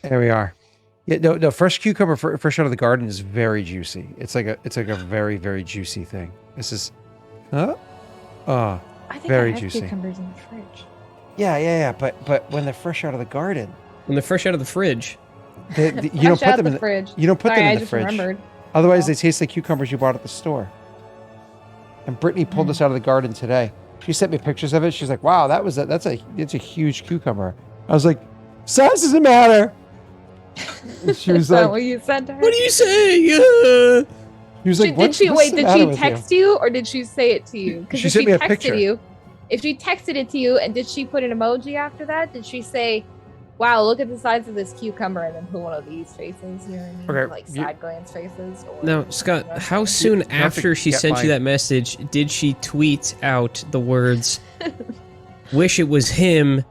There we are. Yeah, no, fresh cucumber fresh out of the garden is very juicy. It's like a very, very juicy thing. This is, huh? Oh, I think very I have juicy. cucumbers in the fridge. Yeah. But when they're fresh out of the garden, When they're fresh out of the fridge. you don't put them in the fridge. You don't put Sorry, them in I the just fridge. remembered. Otherwise, Oh. they taste like cucumbers you bought at the store. And Brittany pulled this out of the garden today. She sent me pictures of it. She's like, "Wow, that's a huge cucumber." I was like, "Size doesn't matter." And she was Is that like, what you said to her? What are you saying? He was like, Did she what's the did matter she with text you or did she say it to you? Because She if sent she me a texted picture. you, if she texted it to you, and did she put an emoji after that? Did she say, "Wow, look at the size of this cucumber," and then put one of these faces? You know what I mean? Okay, Like side glance faces. Or Now, Scott, how soon have to after she get sent my- you that message did she tweet out the words, "Wish it was him,"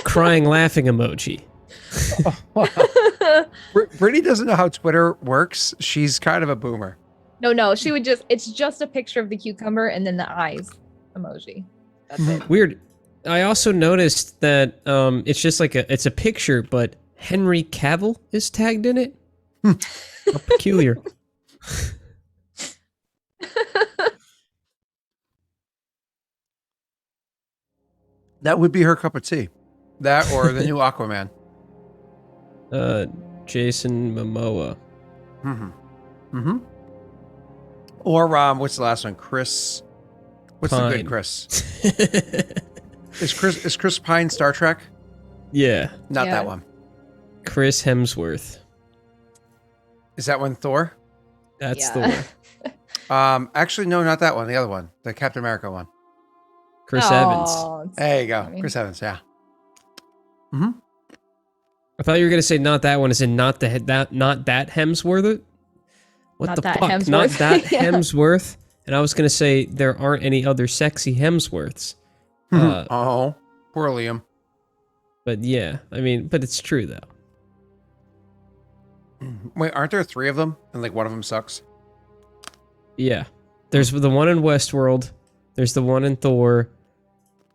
crying laughing emoji? Brittany doesn't know how Twitter works. She's kind of a boomer. No, she would just. It's just a picture of the cucumber and then the eyes emoji. That's it. Weird. I also noticed that it's just like it's a picture, but Henry Cavill is tagged in it. How peculiar. That would be her cup of tea. That or the new Aquaman. Jason Momoa. Or what's the last one? Chris. What's the good Chris? Is Chris Pine Star Trek? Yeah. Not Yeah. that one. Chris Hemsworth. Is that one Thor? That's the Yeah. one. Actually, no, not that one. The other one, the Captain America one. Chris Evans. It's There you go, funny. Chris Evans. Yeah. I thought you were gonna say not that one, as in not that Hemsworth. What Not the that fuck? Not Hemsworth. that Yeah. Hemsworth. And I was gonna say there aren't any other sexy Hemsworths. Oh, poor Liam. But yeah, I mean, but it's true though. Wait, aren't there 3 of them? And like one of them sucks. Yeah, there's the one in Westworld, there's the one in Thor,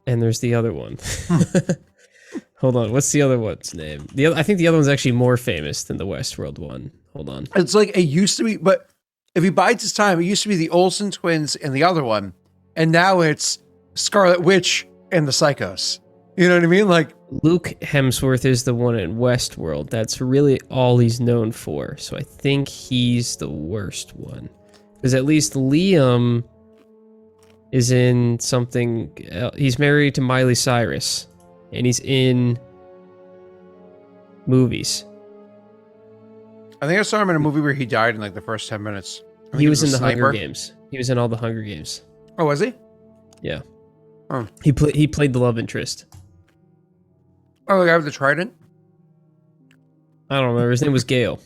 and there's the other one. Hold on, what's the other one's name? I think the other one's actually more famous than the Westworld one. Hold on. It's like it used to be, but if he bides his time, it used to be the Olsen twins and the other one, and now it's Scarlet Witch and the Psychos. You know what I mean? Like Luke Hemsworth is the one in Westworld. That's really all he's known for. So I think he's the worst one. Because at least Liam is in something. He's married to Miley Cyrus. And he's in movies. I think I saw him in a movie where he died in like the first 10 minutes. I think He was a in the Hunger sniper. Games. He was in all the Hunger Games. Oh, was he? Yeah. Oh. He played the love interest. Oh, the guy with the trident? I don't remember. His name was Gale.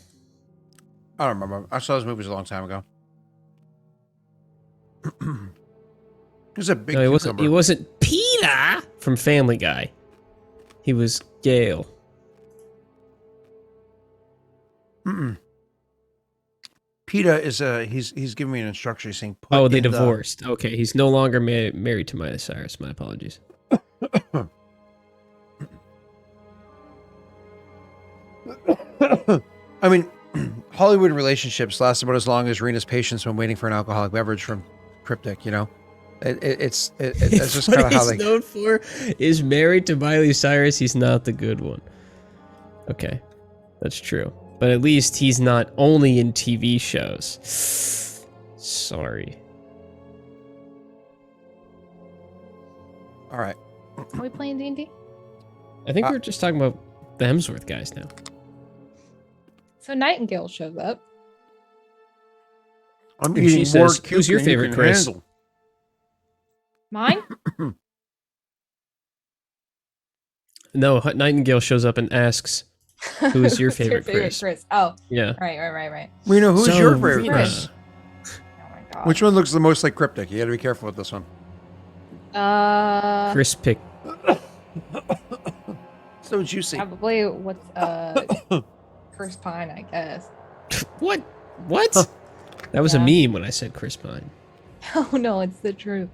I don't remember. I saw those movies a long time ago. He was a big No, cucumber. he wasn't Peter from Family Guy. He was Gale. PETA is he's giving me an instruction. He's saying, put Oh, they in the- divorced. Okay, he's no longer married to Miley Cyrus. My apologies. I mean, Hollywood relationships last about as long as Rena's patience when waiting for an alcoholic beverage from Cryptic. You know, it's just What kind of how he's they. known for is married to Miley Cyrus. He's not the good one. Okay, that's true. But at least he's not only in TV shows. Sorry. All right. Are we playing D&D? I think we're just talking about the Hemsworth guys now. So Nightingale shows up. I'm And eating she more says, "Who's cake your than you favorite, can Chris?" handle." Mine? No, Nightingale shows up and asks, "Who is your Who's favorite, Chris?" Oh, Yeah. right. Rena, who's So, your favorite, Rena. Chris? Oh my god. Which one looks the most like Cryptic? You got to be careful with this one. Chris picked. So juicy. Probably what's Chris Pine, I guess. What? What? That was a meme when I said Chris Pine. Oh no, it's the truth.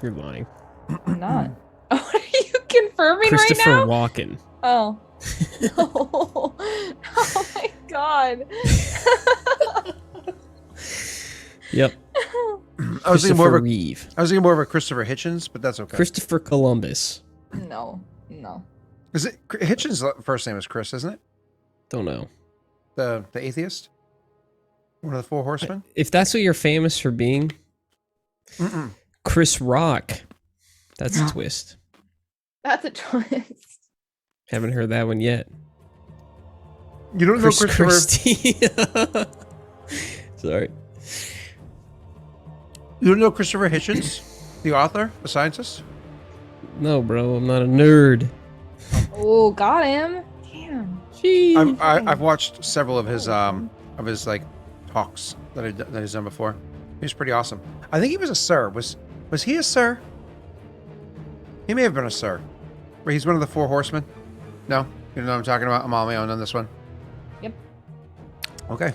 You're lying. I'm not. Oh, what are you confirming right Christopher now? Walken. Oh. Oh my god. Yep. I was thinking Christopher Reeve. more of a Christopher Hitchens, but that's okay. Christopher Columbus. No. Is it Hitchens' first name is Chris, isn't it? Don't know. The atheist? One of the four horsemen? If that's what you're famous for being, Chris Rock. That's a twist. That's a twist. Haven't heard that one yet. You don't know Christopher... Christie. Sorry. You don't know Christopher Hitchens, the author, the scientist? No, bro, I'm not a nerd. Oh, got him. Damn. Jeez. I've watched several of his like talks that he's done before. He was pretty awesome. I think he was a sir. Was he a sir? He may have been a sir. But he's one of the four horsemen. No, you don't know what I'm talking about. I'm on my own on this one. Yep. Okay.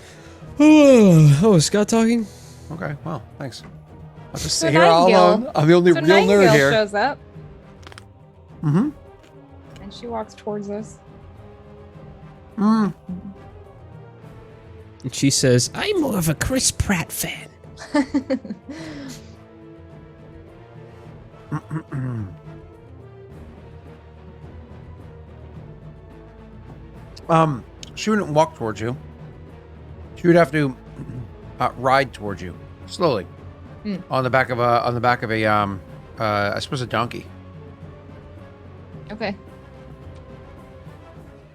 Oh, is Scott talking? Okay. Well, thanks. I'll just So sit here all Nightingale- alone. I'm the only So real nerd Nightingale here. shows up Mm-hmm. and she walks towards us. Mm. And she says, I'm more of a Chris Pratt fan. She wouldn't walk towards you. She would have to ride towards you slowly on the back of a I suppose a donkey. Okay.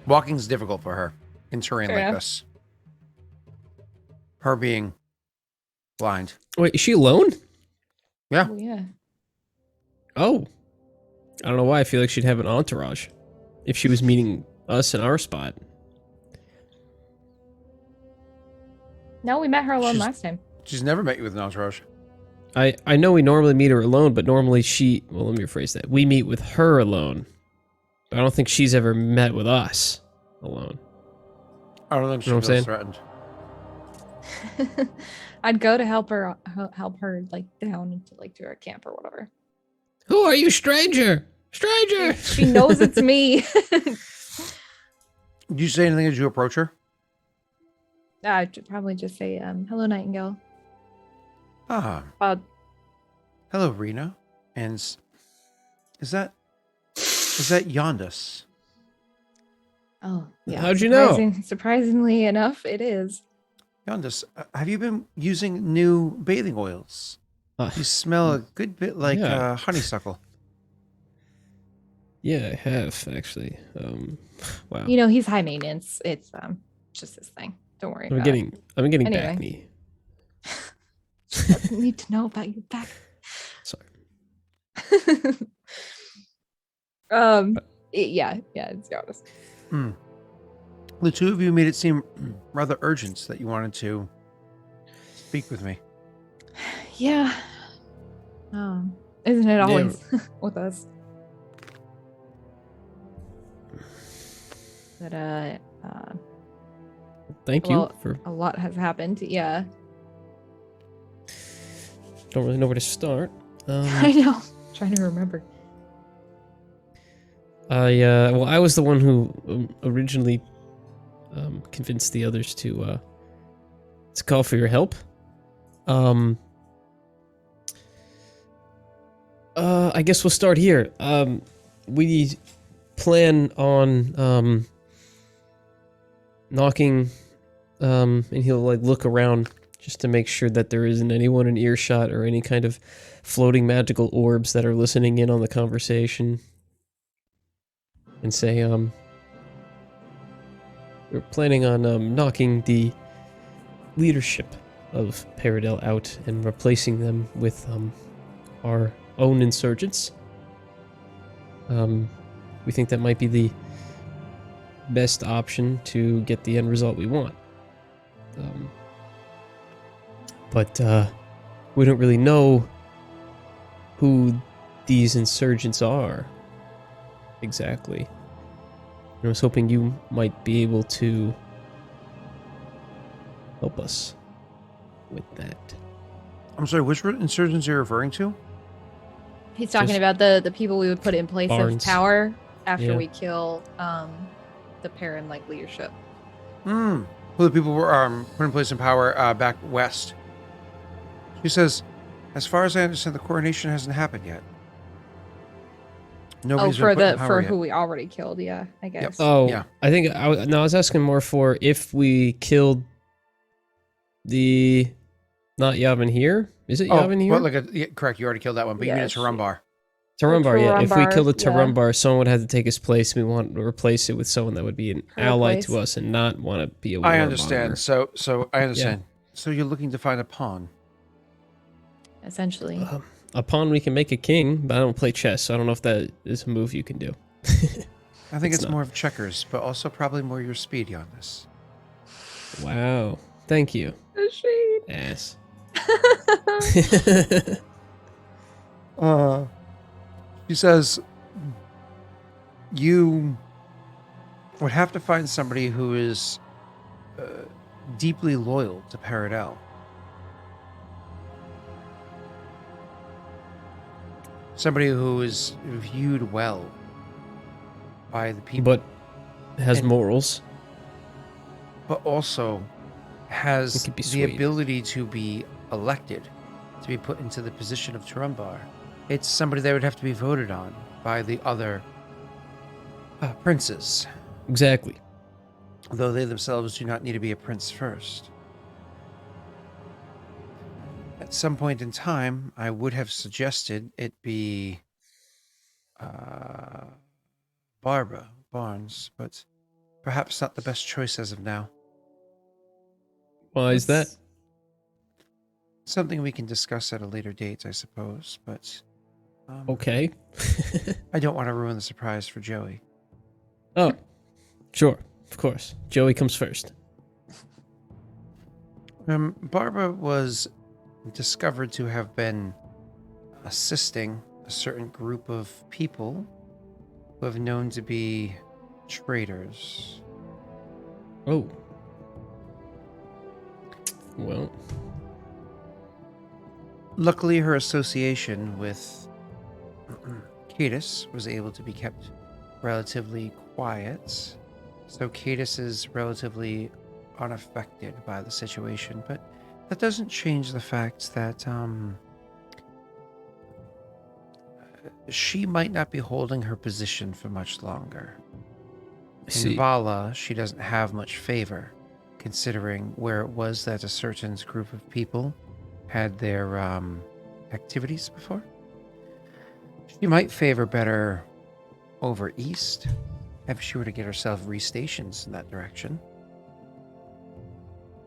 Walking's difficult for her in terrain Fair like enough. this. Her being blind. Wait, is she alone? Yeah. Oh, yeah. Oh. I don't know why I feel like she'd have an entourage if she was meeting us in our spot. No, we met her alone She's- last time. She's never met you with an entourage. I know we normally meet her alone, but normally well, let me rephrase that. We meet with her alone. I don't think she's ever met with us alone. I don't think she You know what I'm feels saying? threatened. I'd go to help her like down into like to her camp or whatever. Who are you, stranger? Stranger! She knows it's me. Did you say anything as you approach her? I'd probably just say, hello, Nightingale. Ah, hello, Rena. And is that Yondis? Oh, yeah. How'd you know? Surprisingly enough, it is. Yondis, have you been using new bathing oils? You smell a good bit like Yeah. honeysuckle. Yeah, I have, actually. Wow. You know, he's high maintenance. It's just his thing. Don't worry I'm about getting Anyway. back knee. it. She doesn't need to know about your back. Sorry. Yeah, it's Giannis. The two of you made it seem rather urgent that you wanted to speak with me. Yeah. Isn't it always with us? But Thank well, you for. a lot has happened. Yeah. Don't really know where to start. I know. Trying to remember. I was the one who originally convinced the others to call for your help. I guess we'll start here. We plan on knocking, and he'll like look around just to make sure that there isn't anyone in earshot or any kind of floating magical orbs that are listening in on the conversation. And say, we're planning on knocking the leadership of Paradel out and replacing them with our own insurgents. We think that might be the best option to get the end result we want. But we don't really know who these insurgents are exactly. I was hoping you might be able to help us with that. I'm sorry, which insurgents are you referring to? He's talking Just about the people we would put in place barns. of power after Yeah. we kill the Perrin like leadership. Who the people were put in place in power back west. She says, as far as I understand, the coronation hasn't happened yet. Nobody's been put in power For yet. who we already killed, yeah, I guess. Oh, Yeah. I think I was asking more for if we killed the not Yavin here. Is it Yavin here? Well, correct. You already killed that one, but you mean a Yes, Tarumbar. Tarumbar, yeah. If we killed a Tarumbars, Tarumbar, someone would have to take his place. We want to replace it with someone that would be an ally to us and not want to be a I warmonger. understand. So I understand. So you're looking to find a pawn. Essentially. A pawn we can make a king, but I don't play chess, so I don't know if that is a move you can do. I think it's not. more of checkers, but also probably more your speedy on this. Wow. Thank you. The shade. Ass. She says, you would have to find somebody who is deeply loyal to Paradel. Somebody who is viewed well by the people. But has And- morals. But also has It could be the swayed. ability to be elected, to be put into the position of Tarumbar. It's somebody that would have to be voted on by the other princes, Exactly. though they themselves do not need to be a prince first. At some point in time, I would have suggested it be Barbara Barnes, but perhaps not the best choice as of now. Why is that? Something we can discuss at a later date, I suppose, but Okay. I don't want to ruin the surprise for Joey. Oh, sure. Of course. Joey comes first. Barbara was discovered to have been assisting a certain group of people who have known to be traitors. Oh. Well, Luckily, her association with Cadis was able to be kept relatively quiet, so Cadis is relatively unaffected by the situation, but that doesn't change the fact that she might not be holding her position for much longer. I In see. Vala, she doesn't have much favor, considering where it was that a certain group of people had their activities before. She might favor better over east if she were to get herself restationed in that direction.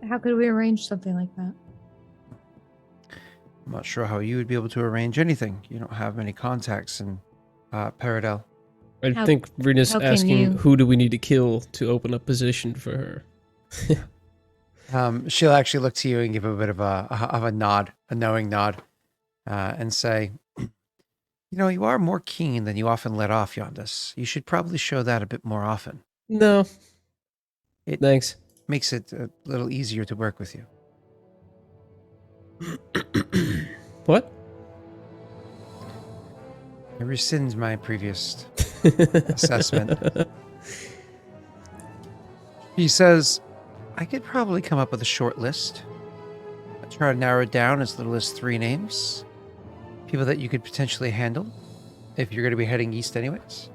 How could we arrange something like that? I'm not sure how you would be able to arrange anything. You don't have many contacts in Paradel. I How- think Rena's how can asking you- who do we need to kill to open up position for her. She'll actually look to you and give a bit of a nod, a knowing nod, and say, "You know, you are more keen than you often let off, Yondis. You should probably show that a bit more often. No. It- Thanks. Makes it a little easier to work with you." What? I rescind my previous assessment. He says, I could probably come up with a short list. I'll try to narrow it down as little as 3 names. People that you could potentially handle if you're going to be heading east anyways.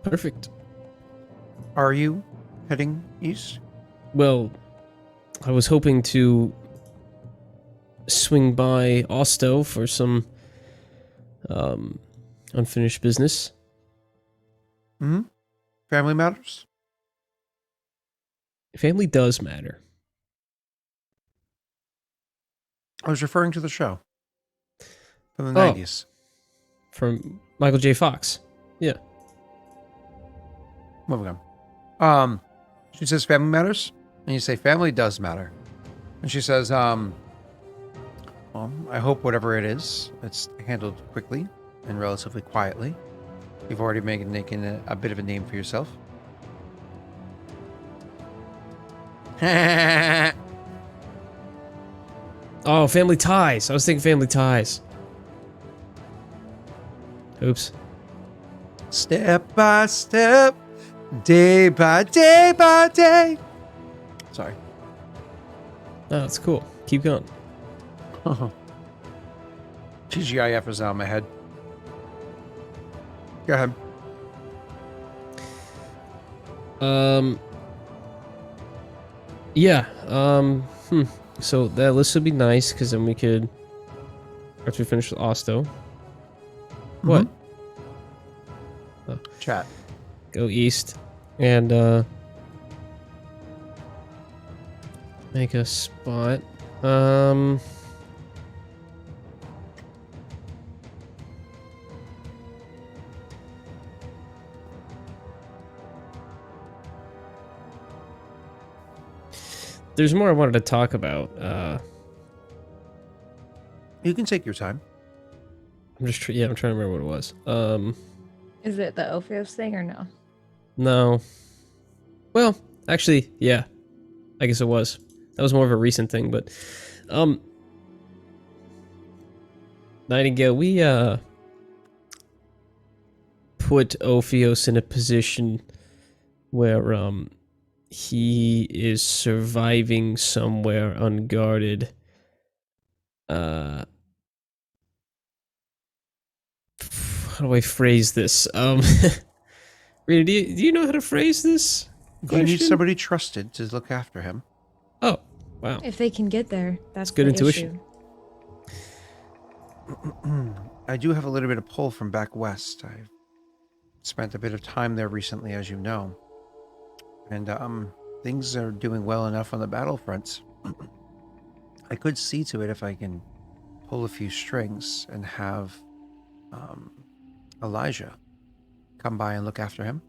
Perfect. Are you heading east? Well, I was hoping to swing by Osto for some unfinished business. Hmm? Family matters? Family does matter. I was referring to the show from the Oh. 90s. From Michael J. Fox. Yeah. Moving on. She says family matters, and you say family does matter. And she says, well, I hope whatever it is, it's handled quickly and relatively quietly. You've already making a bit of a name for yourself. Oh, family ties. I was thinking family ties. Oops. Step by step, day by day by day. Sorry. Oh, that's cool. Keep going. TGIF is out of my head. Go ahead. Yeah. So that list would be nice because then we could, after we finish with Osto. What? Chat. Go east and make a spot. There's more I wanted to talk about. You can take your time. I'm trying to remember what it was. Is it the Ophios thing or no? No. Well, actually, yeah. I guess it was. That was more of a recent thing, but Nightingale, we put Ophios in a position where he is surviving somewhere unguarded. How do I phrase this? Rita, do you know how to phrase this? You need question? somebody trusted to look after him. Oh, wow. If they can get there, that's good the intuition. issue. I do have a little bit of pull from back west. I've spent a bit of time there recently, as you know. And things are doing well enough on the battlefronts. I could see to it if I can pull a few strings and have Elijah come by and look after him.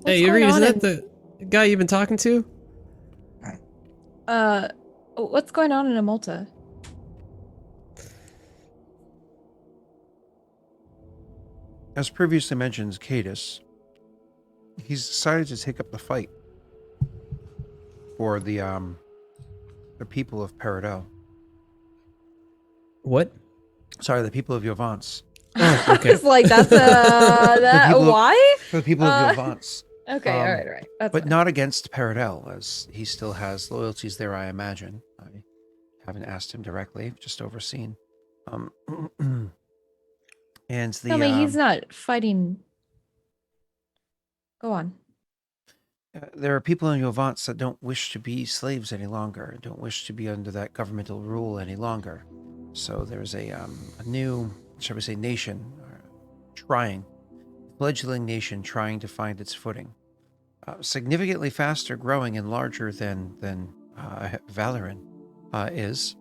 Hey, Yuri, is that the guy you've been talking to? What's going on in Amulta? As previously mentioned, Cadus, he's decided to take up the fight for the people of Peridot. What? Sorry, the people of Yovance. Okay. It's like that's that people- why? For the people of Yovance. Okay, all right. That's But fine. not against Peridel, as he still has loyalties there, I imagine. I haven't asked him directly, just overseen. And the I mean, he's not fighting. Go on. there are people in Yovance that don't wish to be slaves any longer, don't wish to be under that governmental rule any longer. So there's a new, shall we say, nation fledgling nation trying to find its footing. Significantly faster growing and larger than Valoran is,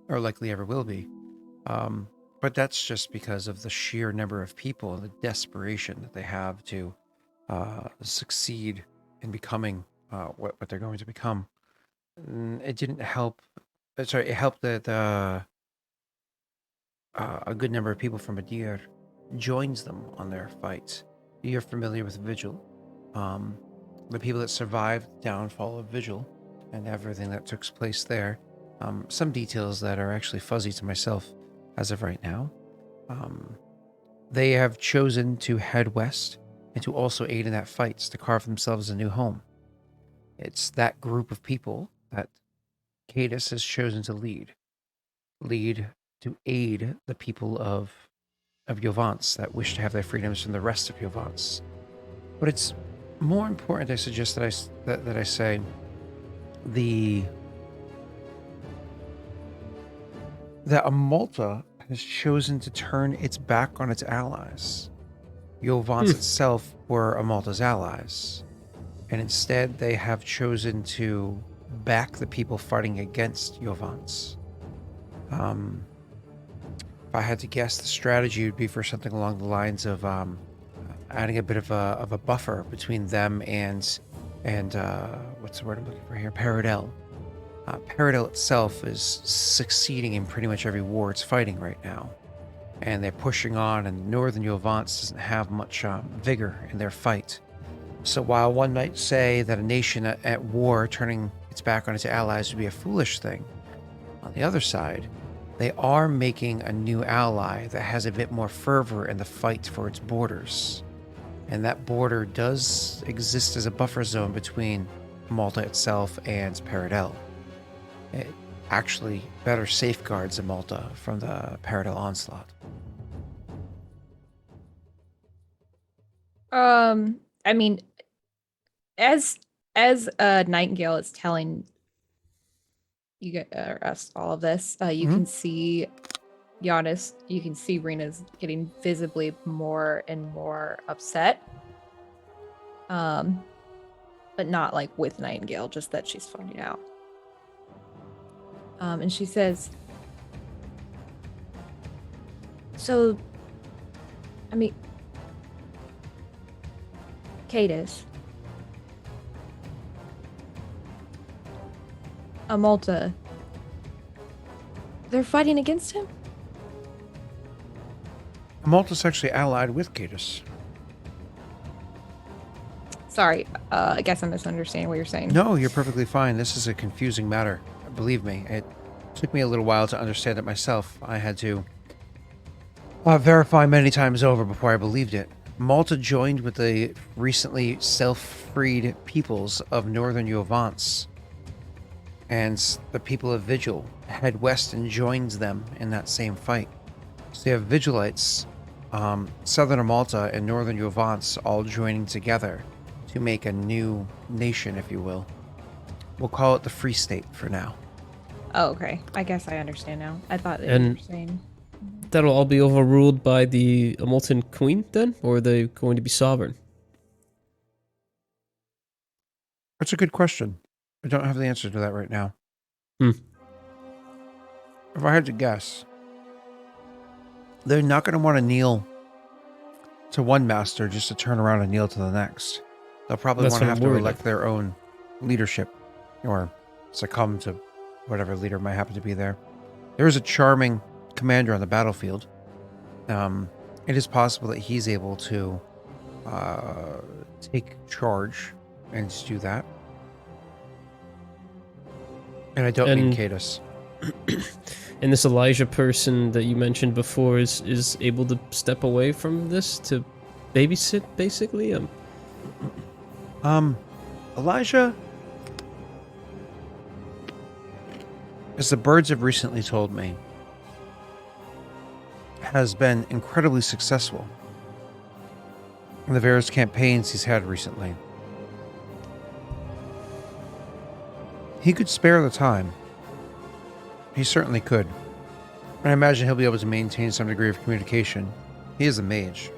or likely ever will be. But that's just because of the sheer number of people and the desperation that they have to succeed in becoming what they're going to become. It didn't help. It helped that a good number of people from Adir joins them on their fights. You're familiar with Vigil. The people that survived the downfall of Vigil and everything that took place there. Some details that are actually fuzzy to myself as of right now. They have chosen to head west and to also aid in that fight, to carve themselves a new home. It's that group of people that Cadus has chosen to lead to aid the people of Yovance that wish to have their freedoms from the rest of Yovance. But it's more important, I suggest that I say, that Amulta has chosen to turn its back on its allies. Yovance itself were Amulta's allies, and instead they have chosen to back the people fighting against Yovance. If I had to guess, the strategy would be for something along the lines of adding a bit of a buffer between them and what's the word I'm looking for here? Peridel. Peridel itself is succeeding in pretty much every war it's fighting right now, and they're pushing on. And Northern Yovance doesn't have much vigor in their fight. So while one might say that a nation at war turning its back on its allies would be a foolish thing, on the other side, they are making a new ally that has a bit more fervor in the fight for its borders. And that border does exist as a buffer zone between Malta itself and Paradel. It actually better safeguards Malta from the Paradel onslaught. I mean, as Nightingale is telling you get us all of this, you can see Giannis, you can see Rena's getting visibly more and more upset. But not like with Nightingale, just that she's finding out. And she says, so, I mean, Cadus, Malta, they're fighting against him? Malta's actually allied with Cadus. Sorry, I guess I'm misunderstanding what you're saying. No, you're perfectly fine. This is a confusing matter. Believe me, it took me a little while to understand it myself. I had to verify many times over before I believed it. Malta joined with the recently self-freed peoples of northern Yovance, and the people of Vigil head west and joins them in that same fight. So you have Vigilites, southern Malta and northern Yovance all joining together to make a new nation, if you will. We'll call it the Free State for now. Oh, okay. I guess I understand now. I thought that you were saying... That'll all be overruled by the Molten Queen then? Or are they going to be sovereign? That's a good question. I don't have the answer to that right now. Hmm. If I had to guess, they're not going to want to kneel to one master just to turn around and kneel to the next. They'll probably That's want to what have I'm to worried elect of. their own leadership or succumb to whatever leader might happen to be there. There is a charming commander on the battlefield. It is possible that he's able to take charge and do that. And I don't mean Cadus. And this Elijah person that you mentioned before is able to step away from this to babysit, basically? Elijah, as the birds have recently told me, has been incredibly successful in the various campaigns he's had recently. He could spare the time. He certainly could. And I imagine he'll be able to maintain some degree of communication. He is a mage.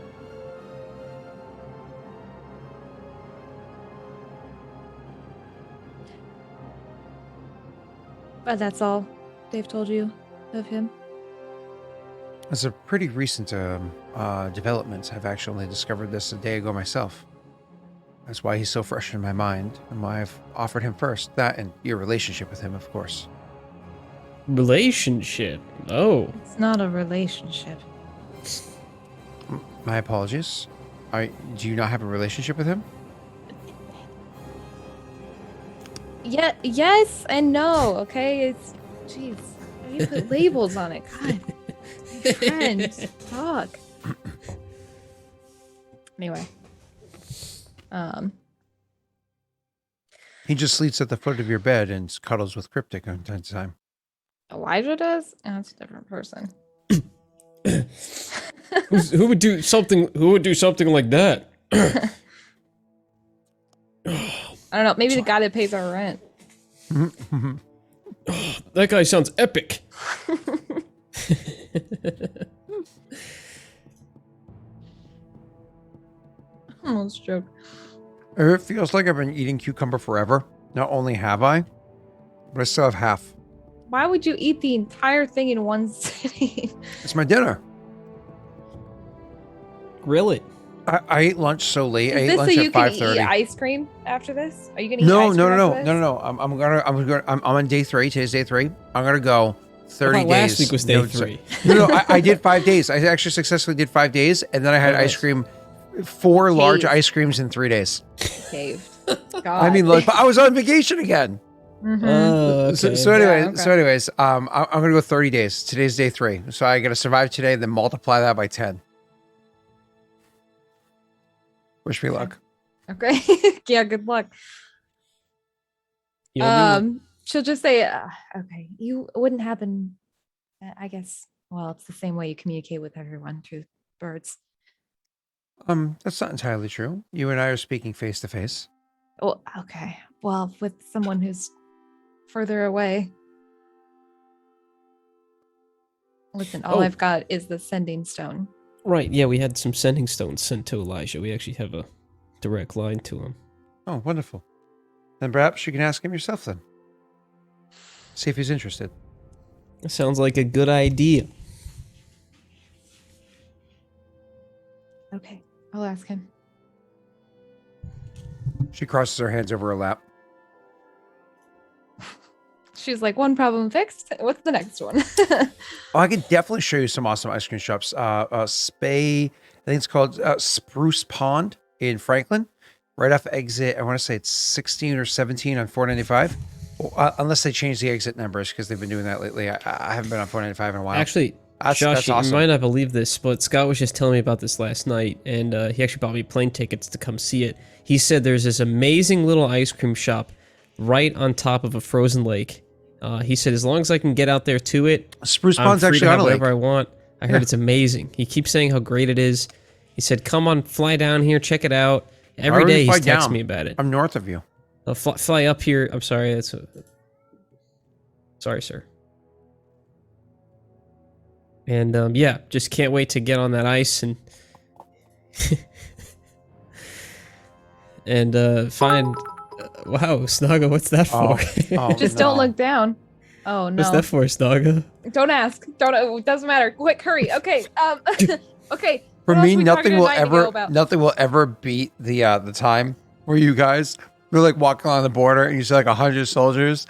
But that's all they've told you of him? It's a pretty recent development. I've actually discovered this a day ago myself. That's why he's so fresh in my mind, and why I've offered him first. That and your relationship with him, of course. Relationship? Oh. It's not a relationship. My apologies. Do you not have a relationship with him? Yeah, yes and no, okay? It's... Jeez. You put labels on it. God. My friend. Fuck. Anyway. He just sleeps at the foot of your bed and cuddles with Cryptic from time to time. Elijah does? Oh, that's a different person. Who would do something like that? I don't know. Maybe the guy that pays our rent. That guy sounds epic. Almost joke. It feels like I've been eating cucumber forever. Not only have I, but I still have half. Why would you eat the entire thing in one sitting? It's my dinner. Grill it. I ate lunch so late. I Is ate this lunch so at you can 5:30. eat ice cream after this? Are you gonna eat No, ice no, cream no, after no, this? I'm on day 3. Today's day 3. I'm gonna go 30 I thought days. last week was day 3. No, I did 5 days. I actually successfully did 5 days, and then I had ice cream, 4 large Caved. ice creams in 3 days. Caved. God. I mean, look, but I was on vacation again. Mhm. Oh, okay. So anyways, I'm gonna go 30 days. Today's day 3, so I gotta survive today, then multiply that by 10. Wish me Okay. luck. Okay. Yeah, good luck. You'll do She'll just say, okay, you wouldn't happen, I guess. Well, it's the same way you communicate with everyone through birds. That's not entirely true. You and I are speaking face to face. Oh, okay. Well, with someone who's further away. Listen, all Oh. I've got is the sending stone. Right, yeah, we had some sending stones sent to Elijah. We actually have a direct line to him. Oh, wonderful. Then perhaps you can ask him yourself then. See if he's interested. That sounds like a good idea. Okay, I'll ask him. She crosses her hands over her lap. She's like, one problem fixed. What's the next one? Oh, I can definitely show you some awesome ice cream shops. I think it's called Spruce Pond in Franklin, right off exit. I want to say it's 16 or 17 on 495. Well, unless they change the exit numbers because they've been doing that lately. I haven't been on 495 in a while. Actually, that's Josh, awesome. you might not believe this, but Scott was just telling me about this last night, and he actually bought me plane tickets to come see it. He said there's this amazing little ice cream shop right on top of a frozen lake. He said as long as I can get out there to it, Spruce I'm Pond's free actually to have on a lake. whatever I want. I heard it's amazing. He keeps saying how great it is. He said, "Come on, fly down here, check it out." Every day he's texting me about it. I'm north of you. I'll fly up here. I'm sorry. Sorry, sir. And yeah, just can't wait to get on that ice and and find. Wow, Snaga, what's that for? Just don't look down. Oh no. What's that for, Snaga? Don't ask. Don't. It doesn't matter. Quick, hurry. Okay. Okay. For what me, else are we talking to Nightingale about? nothing will ever beat the time where you guys were like walking along the border and you see like 100 soldiers,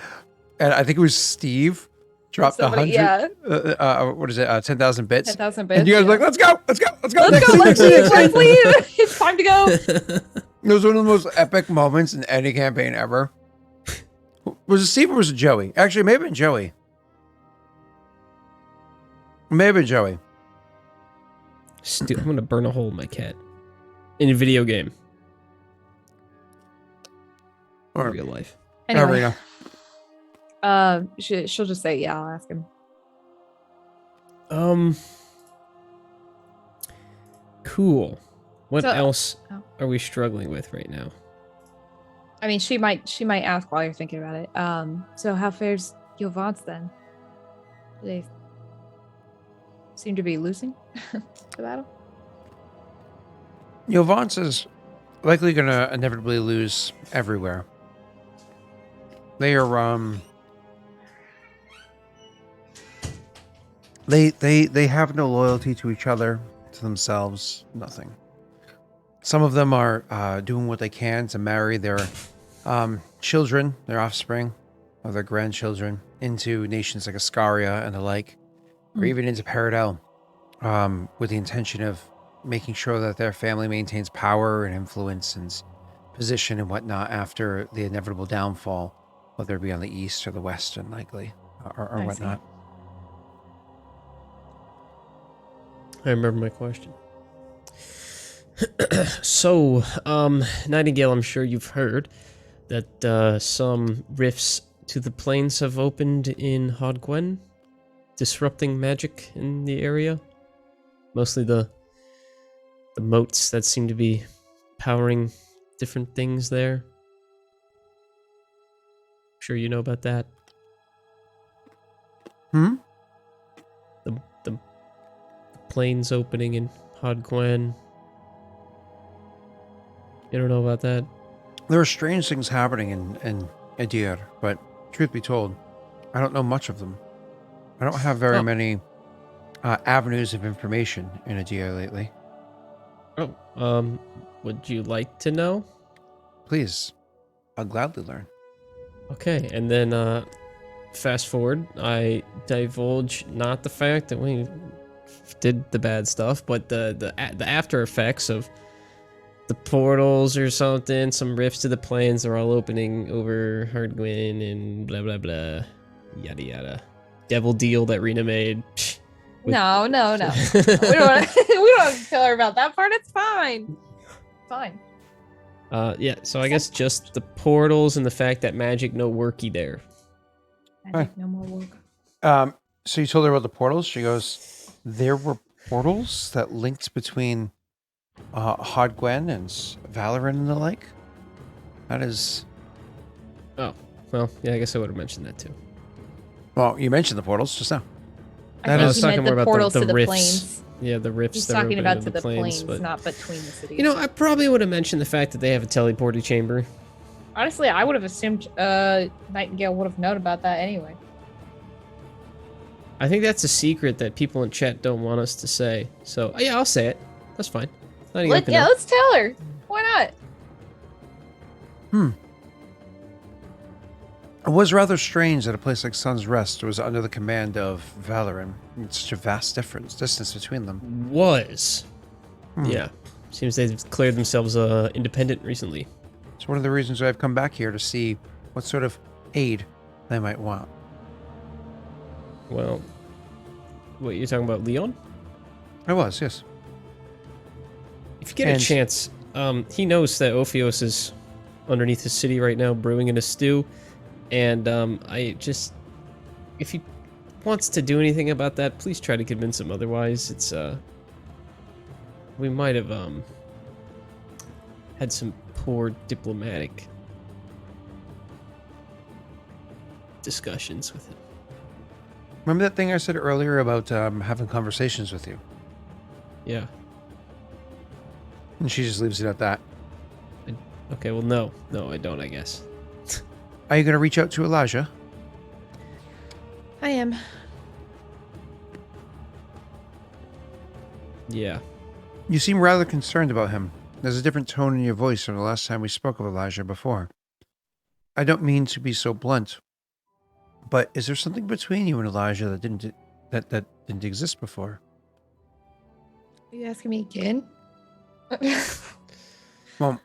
and I think it was Steve dropped Somebody, 100. yeah. What is it? 10,000 bits. 10,000 bits. And you guys were like, let's go. Let's go. Next scene, Let's next scene, leave. next Let's scene. leave. It's time to go. It was one of the most epic moments in any campaign ever. Was it Steve or was it Joey? Actually, it may have been Joey. Maybe Joey. I'm gonna burn a hole in my cat. In a video game. Or In real life. Anyway, Arena. she'll just say, yeah, I'll ask him. Cool. What So- else oh. are we struggling with right now? I mean, she might ask while you're thinking about it. So how fares Yovance then? Do they seem to be losing the battle? Vance is likely going to inevitably lose everywhere. They are, they have no loyalty to each other, to themselves, nothing. Some of them are doing what they can to marry their children, their offspring, or their grandchildren into nations like Ascaria and the like, or even into Paradel, with the intention of making sure that their family maintains power and influence and position and whatnot after the inevitable downfall, whether it be on the east or the west, and likely, or I whatnot. I remember my question. So, Nightingale, I'm sure you've heard that some rifts to the plains have opened in Hodgwen, disrupting magic in the area. Mostly the moats that seem to be powering different things there. Sure you know about that. Hmm? The plains opening in Hodgwen. You don't know about that? There are strange things happening in Adir, but truth be told, I don't know much of them. I don't have very many avenues of information in Adir lately. Oh, would you like to know? Please, I'll gladly learn. Okay, and then fast forward, I divulge not the fact that we did the bad stuff, but the after effects of the portals or something, some rifts to the planes are all opening over Hardwin and blah blah blah, yada yada. Devil deal that Rena made. Psh, with- No. We don't want to we don't have to tell her about that part. It's fine. Fine. Yeah, so I guess just the portals and the fact that magic no worky there. Magic, no more work. So you told her about the portals. She goes, there were portals that linked between Hodgwen and Valorant and the like. That is. Oh, well, yeah, I guess I would have mentioned that too. Well, you mentioned the portals just now. I was think he talking meant more the about portals the to the rifts. planes. Yeah, the rifts He's that are talking opening about to the planes, but not between the cities. you know, I probably would have mentioned the fact that they have a teleporting chamber. Honestly, I would have assumed Nightingale would have known about that anyway. I think that's a secret that people in chat don't want us to say. So yeah, I'll say it. That's fine. Let's tell her. Why not? It was rather strange that a place like Sun's Rest was under the command of Valorant. It's such a vast distance between them. Was. Yeah. Seems they've declared themselves independent recently. It's one of the reasons why I've come back here to see what sort of aid they might want. Well, what, you're talking about Leon? I was, yes. If you get a chance, he knows that Ophios is underneath his city right now, brewing in a stew. And if he wants to do anything about that, please try to convince him otherwise. It's, we might have, had some poor diplomatic discussions with him. Remember that thing I said earlier about having conversations with you? Yeah. And she just leaves it at that. Okay, well, no, I don't, I guess. Are you going to reach out to Elijah? I am. Yeah. You seem rather concerned about him. There's a different tone in your voice from the last time we spoke of Elijah before. I don't mean to be so blunt, but is there something between you and Elijah that didn't exist before? Are you asking me again? Well,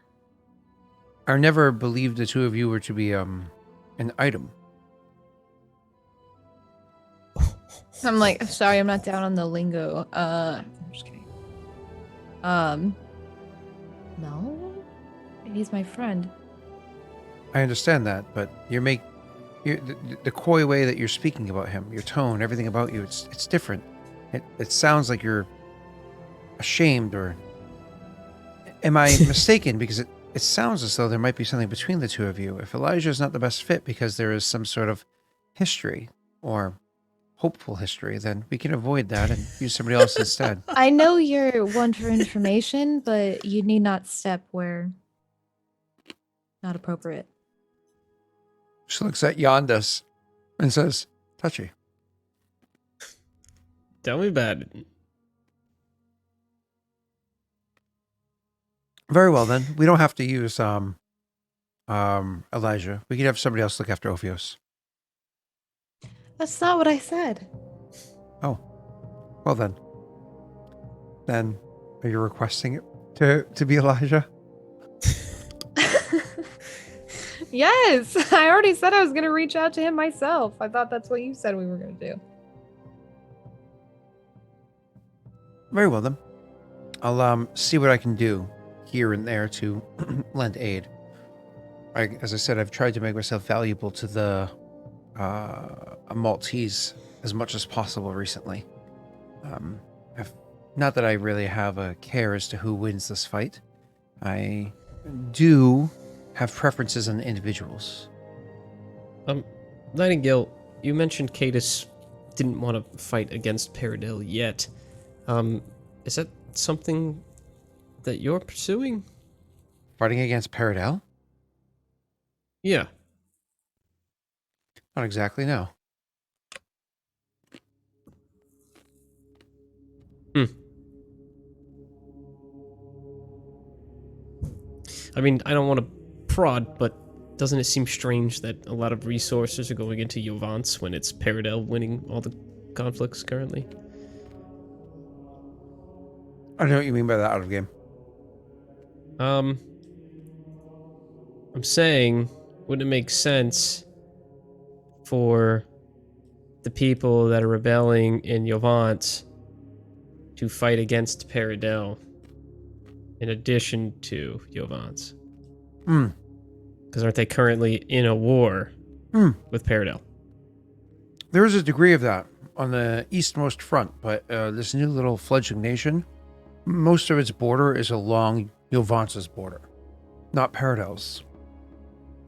I never believed the two of you were to be an item. I'm like, sorry, I'm not down on the lingo. I'm just kidding. No, he's my friend. I understand that, but the coy way that you're speaking about him, your tone, everything about you, it's different. It sounds like you're ashamed, or am I mistaken? Because it sounds as though there might be something between the two of you. If Elijah is not the best fit because there is some sort of history or hopeful history, then we can avoid that and use somebody else instead. I know you're one for information, but you need not step where not appropriate. She looks at Yondas and says, touchy. Tell me about it. Very well, then. We don't have to use Elijah. We could have somebody else look after Ophios. That's not what I said. Oh. Well, then. Then, are you requesting it to be Elijah? Yes, I already said I was going to reach out to him myself. I thought that's what you said we were going to do. Very well, then. I'll see what I can do here and there to lend aid. As I said, I've tried to make myself valuable to the Maltese as much as possible recently. Not that I really have a care as to who wins this fight. I do have preferences on individuals. Nightingale, you mentioned Cadus didn't want to fight against Paradil yet. Is that something that you're pursuing? Fighting against Paradel? Yeah. Not exactly, no. I mean, I don't want to prod, but doesn't it seem strange that a lot of resources are going into Yovance when it's Paradel winning all the conflicts currently? I don't know what you mean by that out of game. I'm saying, wouldn't it make sense for the people that are rebelling in Yovance to fight against Paradel in addition to Yovance? Hmm. Because aren't they currently in a war with Paradel? There is a degree of that on the eastmost front, but this new little fledgling nation, most of its border is along Yovance's border, not Paradel's.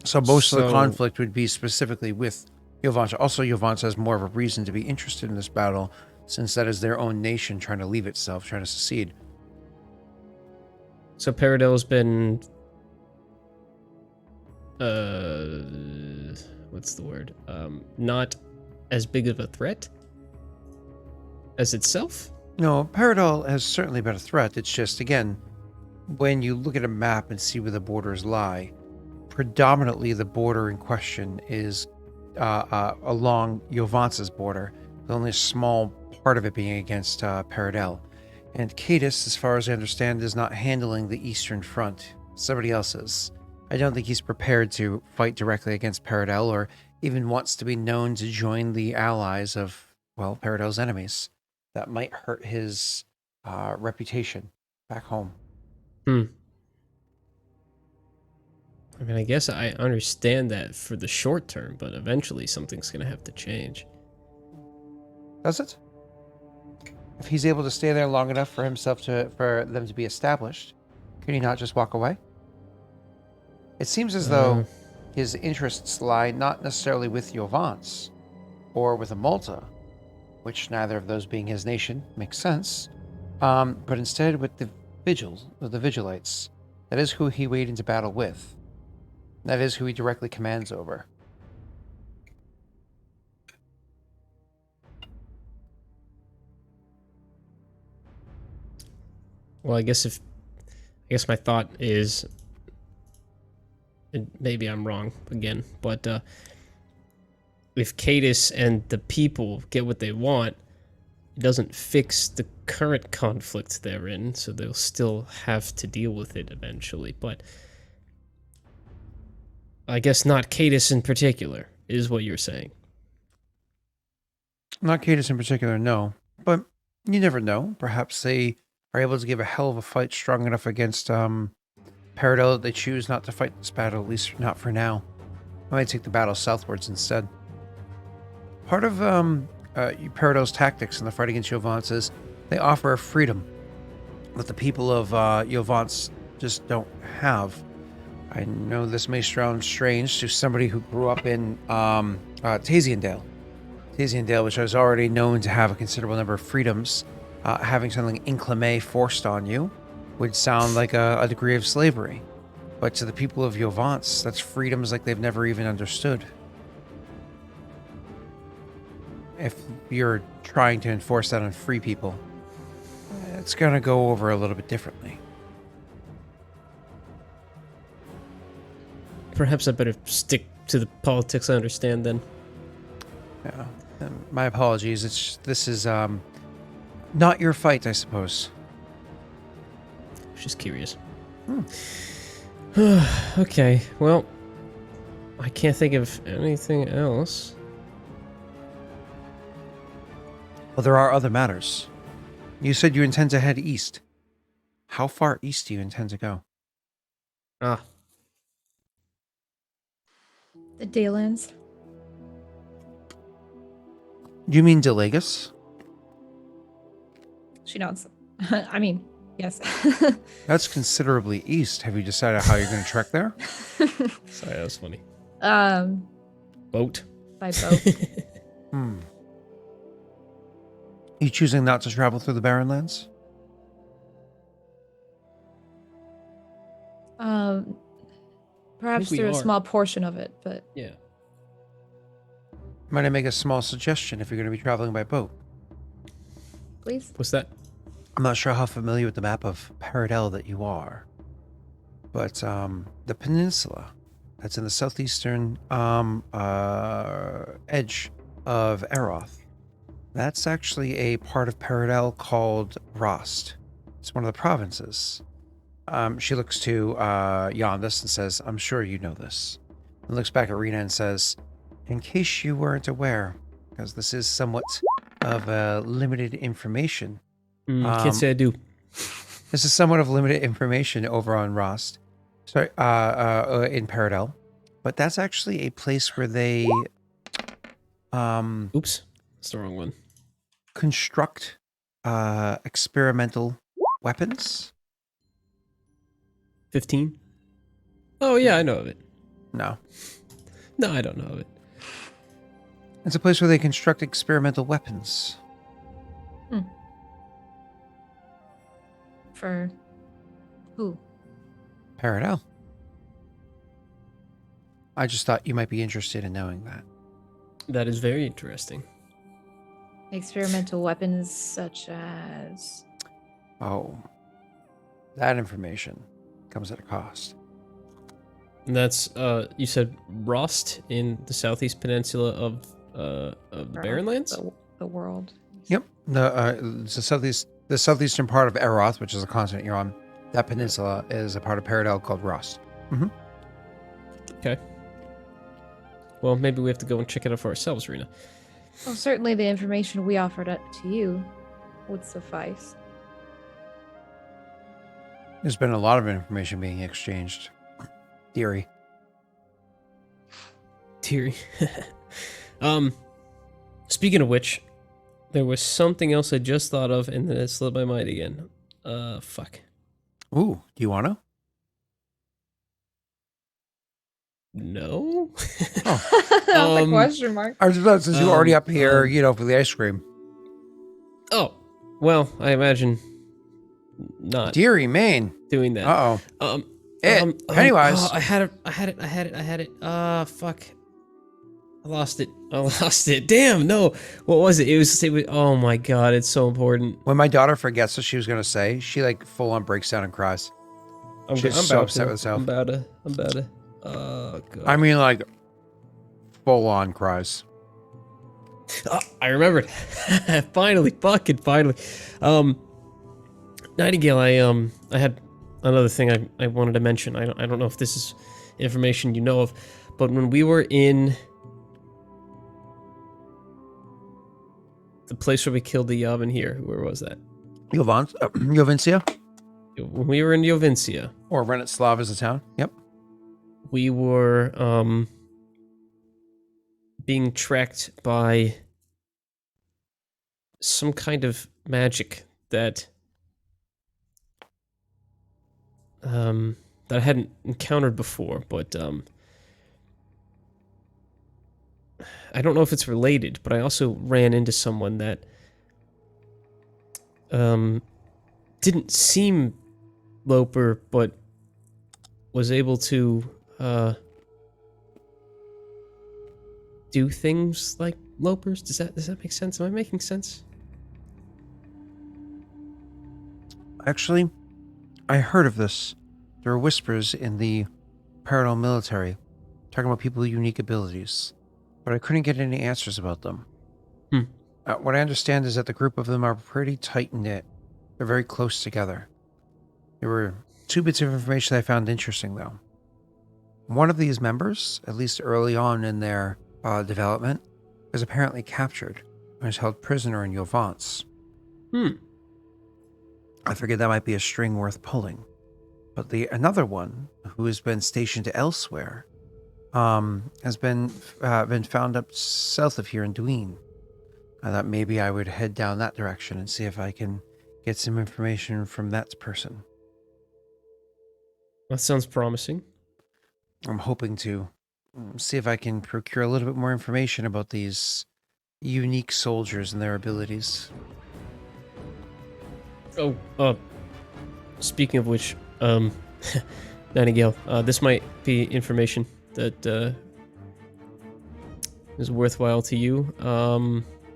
So most of the conflict would be specifically with Yovance. Also, Yovance has more of a reason to be interested in this battle, since that is their own nation trying to leave itself, trying to secede. So Paradel's been... what's the word? Not as big of a threat as itself? No, Paradel has certainly been a threat. It's just, again, when you look at a map and see where the borders lie, predominantly the border in question is along Yovance's border, with only a small part of it being against Paradel. And Cadus, as far as I understand, is not handling the eastern front. Somebody else is. I don't think he's prepared to fight directly against Paradel, or even wants to be known to join the allies of, well, Paradel's enemies. That might hurt his reputation back home. I mean, I guess I understand that for the short term, but eventually something's going to have to change. Does it? If he's able to stay there long enough for them to be established, can he not just walk away? It seems as though his interests lie not necessarily with Yovance or with Amulta, which neither of those being his nation makes sense, but instead with the Vigilites. That is who he wade into battle with. That is who he directly commands over. Well, I guess my thought is, and maybe I'm wrong again, but if Cadus and the people get what they want, it doesn't fix the current conflict they're in, so they'll still have to deal with it eventually. But I guess not Cadus in particular, is what you're saying. Not Cadus in particular, no. But you never know. Perhaps they are able to give a hell of a fight strong enough against Paradel that they choose not to fight this battle, at least not for now. I might take the battle southwards instead. Part of Paradel's tactics in the fight against Yovance is they offer a freedom that the people of Yovance just don't have. I know this may sound strange to somebody who grew up in Taziendale. Taziendale, which is already known to have a considerable number of freedoms. Having something inclame forced on you would sound like a degree of slavery. But to the people of Yovance, that's freedoms like they've never even understood. If you're trying to enforce that on free people, it's going to go over a little bit differently. Perhaps I better stick to the politics I understand then. Yeah. My apologies. This is not your fight, I suppose. I was just curious. Okay, well, I can't think of anything else. Well, there are other matters. You said you intend to head east. How far east do you intend to go? The Daylands. You mean Delagus? She nods. I mean, yes. That's considerably east. Have you decided how you're going to trek there? Sorry, that was funny. Boat. Boat. By boat. You choosing not to travel through the Barren Lands? Perhaps we through a are. small portion of it, but Yeah. Might I make a small suggestion if you're going to be traveling by boat? please. What's that? I'm not sure how familiar with the map of Paradel that you are, but the peninsula that's in the southeastern edge of Eroth, that's actually a part of Paradel called Rost. It's one of the provinces. She looks to Yondis and says, I'm sure you know this. And looks back at Rena and says, in case you weren't aware, because this is somewhat of limited information. Can't say I do. This is somewhat of limited information over on Rost. Sorry, in Paradel. But that's actually a place where they Oops, that's the wrong one. construct experimental weapons. 15? Oh yeah, I know of it. No. No, I don't know of it. It's a place where they construct experimental weapons. For who? Paradel. I just thought you might be interested in knowing that. That is very interesting. Experimental weapons such as... Oh. That information comes at a cost. And that's you said Rost in the southeast peninsula of the Barrenlands? The world. Yep. The southeastern part of Eroth, which is the continent you're on, that peninsula is a part of Paradel called Rost. Mm-hmm. Okay. Well, maybe we have to go and check it out for ourselves, Rena. Well, certainly the information we offered up to you would suffice. There's been a lot of information being exchanged. Theory. Speaking of which, there was something else I just thought of, and then it slipped my mind again. Fuck. Ooh, do you want to? No? The question mark. I just thought since you were already up here, for the ice cream. Oh, well, I imagine not Deary Maine. doing that. Uh-oh. Pennywise. I had it. Fuck. I lost it. Damn, no. What was it? It was, oh my god, it's so important. When my daughter forgets what she was going to say, she like full on breaks down and cries. She's so upset with herself. I'm about to. Oh god. I mean, like, full on cries. Oh, I remembered. Finally. Nightingale, I had another thing I wanted to mention. I don't know if this is information you know of, but when we were in the place where we killed the Yavin here, where was that? Jovincia? When we were in Jovincia. Or Renetslav is the town. Yep. We were being tracked by some kind of magic that I hadn't encountered before, but I don't know if it's related, but I also ran into someone that didn't seem Loper, but was able to do things like Lopers. Does that make sense? Am I making sense? Actually, I heard of this. There were whispers in the parallel military talking about people with unique abilities, but I couldn't get any answers about them. What I understand is that the group of them are pretty tight-knit. They're very close together. There were 2 bits of information I found interesting, though. One of these members, at least early on in their development, was apparently captured and was held prisoner in Yovance. I figured that might be a string worth pulling. But another one, who has been stationed elsewhere, has been found up south of here in Dween. I thought maybe I would head down that direction and see if I can get some information from that person. That sounds promising. I'm hoping to see if I can procure a little bit more information about these unique soldiers and their abilities. Oh, speaking of which, Nightingale, this might be information that is worthwhile to you.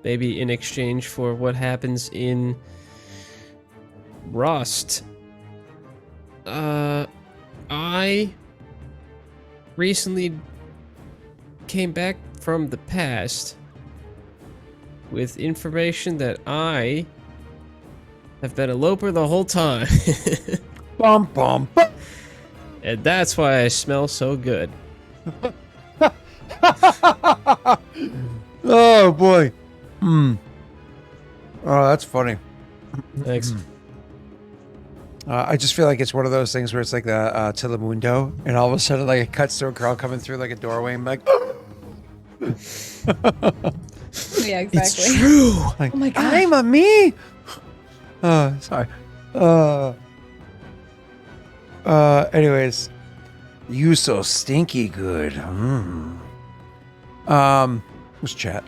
Maybe in exchange for what happens in Rost. I recently came back from the past with information that I have been a Loper the whole time. Bum, bum, bum. And that's why I smell so good. Oh, boy. Oh, that's funny. Thanks. I just feel like it's one of those things where it's like the Telemundo, and all of a sudden, like, it cuts to a girl coming through like a doorway, and I'm like, Yeah, exactly. It's true. like, Oh my God. I'm a me. Sorry. Anyways, you so stinky good. What's chat?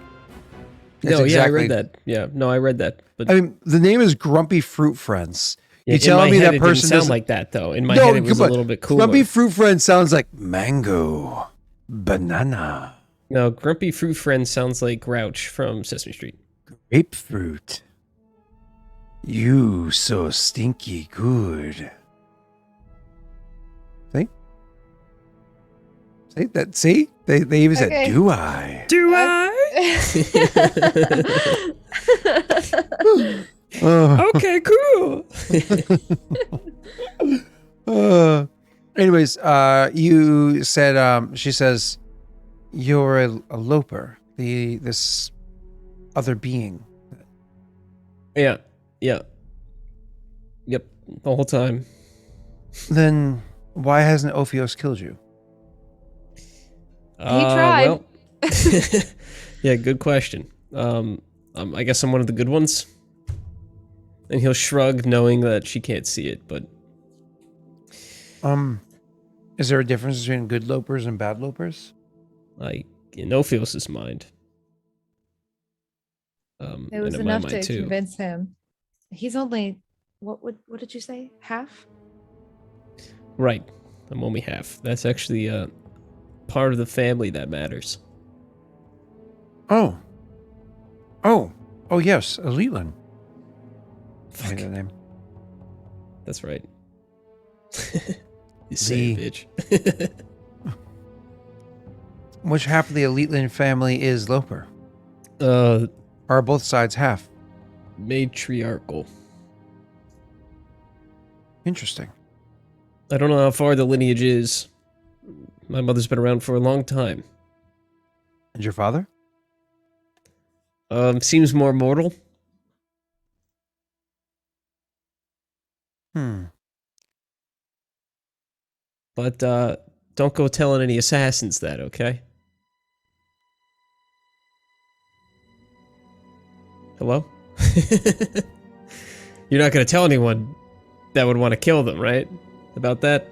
That's No, yeah, I exactly- read that. Yeah, no, I read that. But I mean, the name is Grumpy Fruit Friends. yeah, You telling me in my head, that it person didn't sound doesn't like that though. In my No, head, it was a but little bit cooler. Grumpy Fruit Friend sounds like mango, banana, No, Grumpy Fruit Friend sounds like Grouch from Sesame Street. grapefruit. You so stinky good. See? See that? See? They even said, Okay. "Do I?" Do I? Okay, cool. Anyways, you said she says you're a loper. This other being. Yeah, yeah. Yep, the whole time. Then why hasn't Ophios killed you? tried. Well, yeah, good question. I guess I'm one of the good ones. And he'll shrug, knowing that she can't see it. But Is there a difference between good lopers and bad lopers? like in Ophios' mind, It was and in my enough mind to too. convince him. He's only what did you say? Half? Right, I'm only half. That's actually part of the family that matters. Oh, yes, Elitland. I hate that name. That's right. You say it, bitch. Which half of the Elitland family is loper? uh, Or are both sides half? matriarchal. Interesting. I don't know how far the lineage is. My mother's been around for a long time. And your father? Seems more mortal. But don't go telling any assassins that, okay? Hello? You're not gonna tell anyone that would want to kill them, right? About that?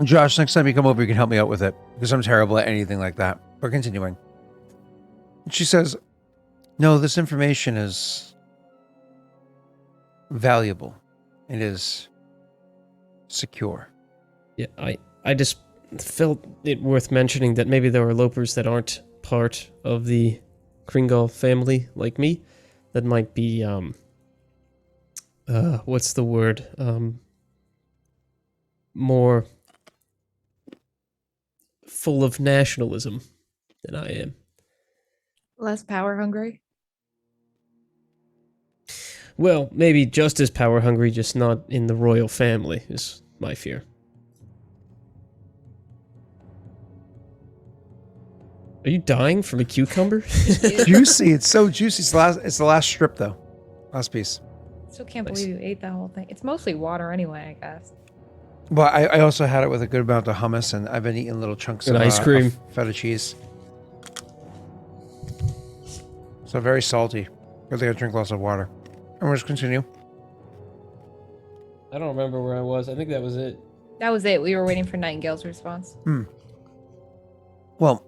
Josh, next time you come over, you can help me out with it because I'm terrible at anything like that. We're continuing. She says, no, this information is valuable. It is secure. Yeah, I just felt it worth mentioning that maybe there are lopers that aren't part of the Kringle family like me that might be what's the word? More full of nationalism than I am. Less power hungry? Well, maybe just as power hungry, just not in the royal family, is my fear. Are you dying from a cucumber? Juicy. It's so juicy. It's the last strip, though. Last piece. Still can't Nice. believe you ate that whole thing. It's mostly water anyway, I guess. Well, I also had it with a good amount of hummus, and I've been eating little chunks And of ice cream. of feta cheese. So very salty. I think I drink lots of water. And we'll just continue. I don't remember where I was. I think that was it. That was it. We were waiting for Nightingale's response. Well,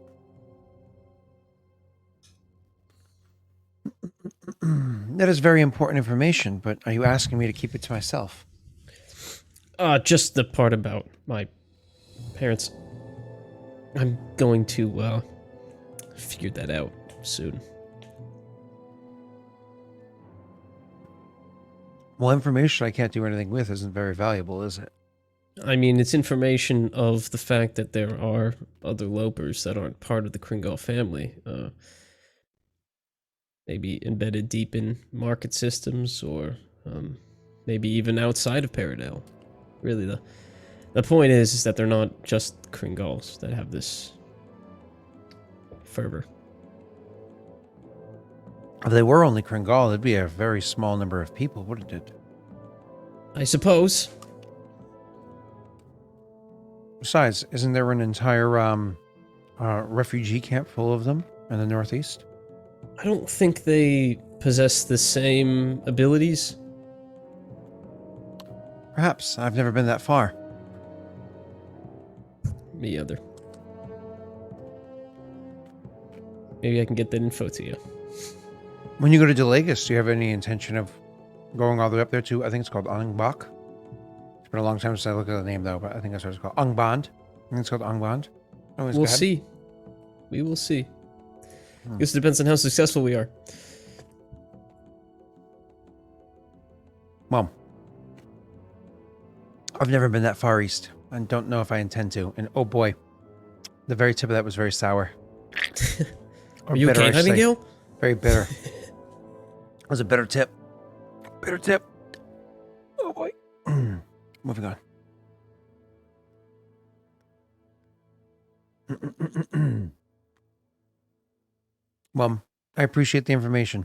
that is very important information, but are you asking me to keep it to myself? Just the part about my parents. I'm going to, figure that out soon. Well, information I can't do anything with isn't very valuable, is it? I mean, it's information of the fact that there are other lopers that aren't part of the Kringle family. maybe embedded deep in market systems, or maybe even outside of Paradale. Really, the point is that they're not just Kringals that have this fervor. If they were only Kringal, it'd be a very small number of people, wouldn't it? I suppose. Besides, isn't there an entire refugee camp full of them in the Northeast? I don't think they possess the same abilities. Perhaps. I've never been that far. Me either. Maybe I can get that info to you. When you go to Delagus, do you have any intention of going all the way up there to, I think it's called Angbak? It's been a long time since I looked at the name, though, but I think that's what it's called. Angband. I think it's called Angband. We'll see. We will see. Guess it depends on how successful we are. Well, I've never been that far east, and don't know if I intend to. And oh boy, the very tip of that was very sour. Are you okay, Nightingale? Very bitter. It was a bitter tip. Bitter tip. Oh boy. Moving on. Well, I appreciate the information.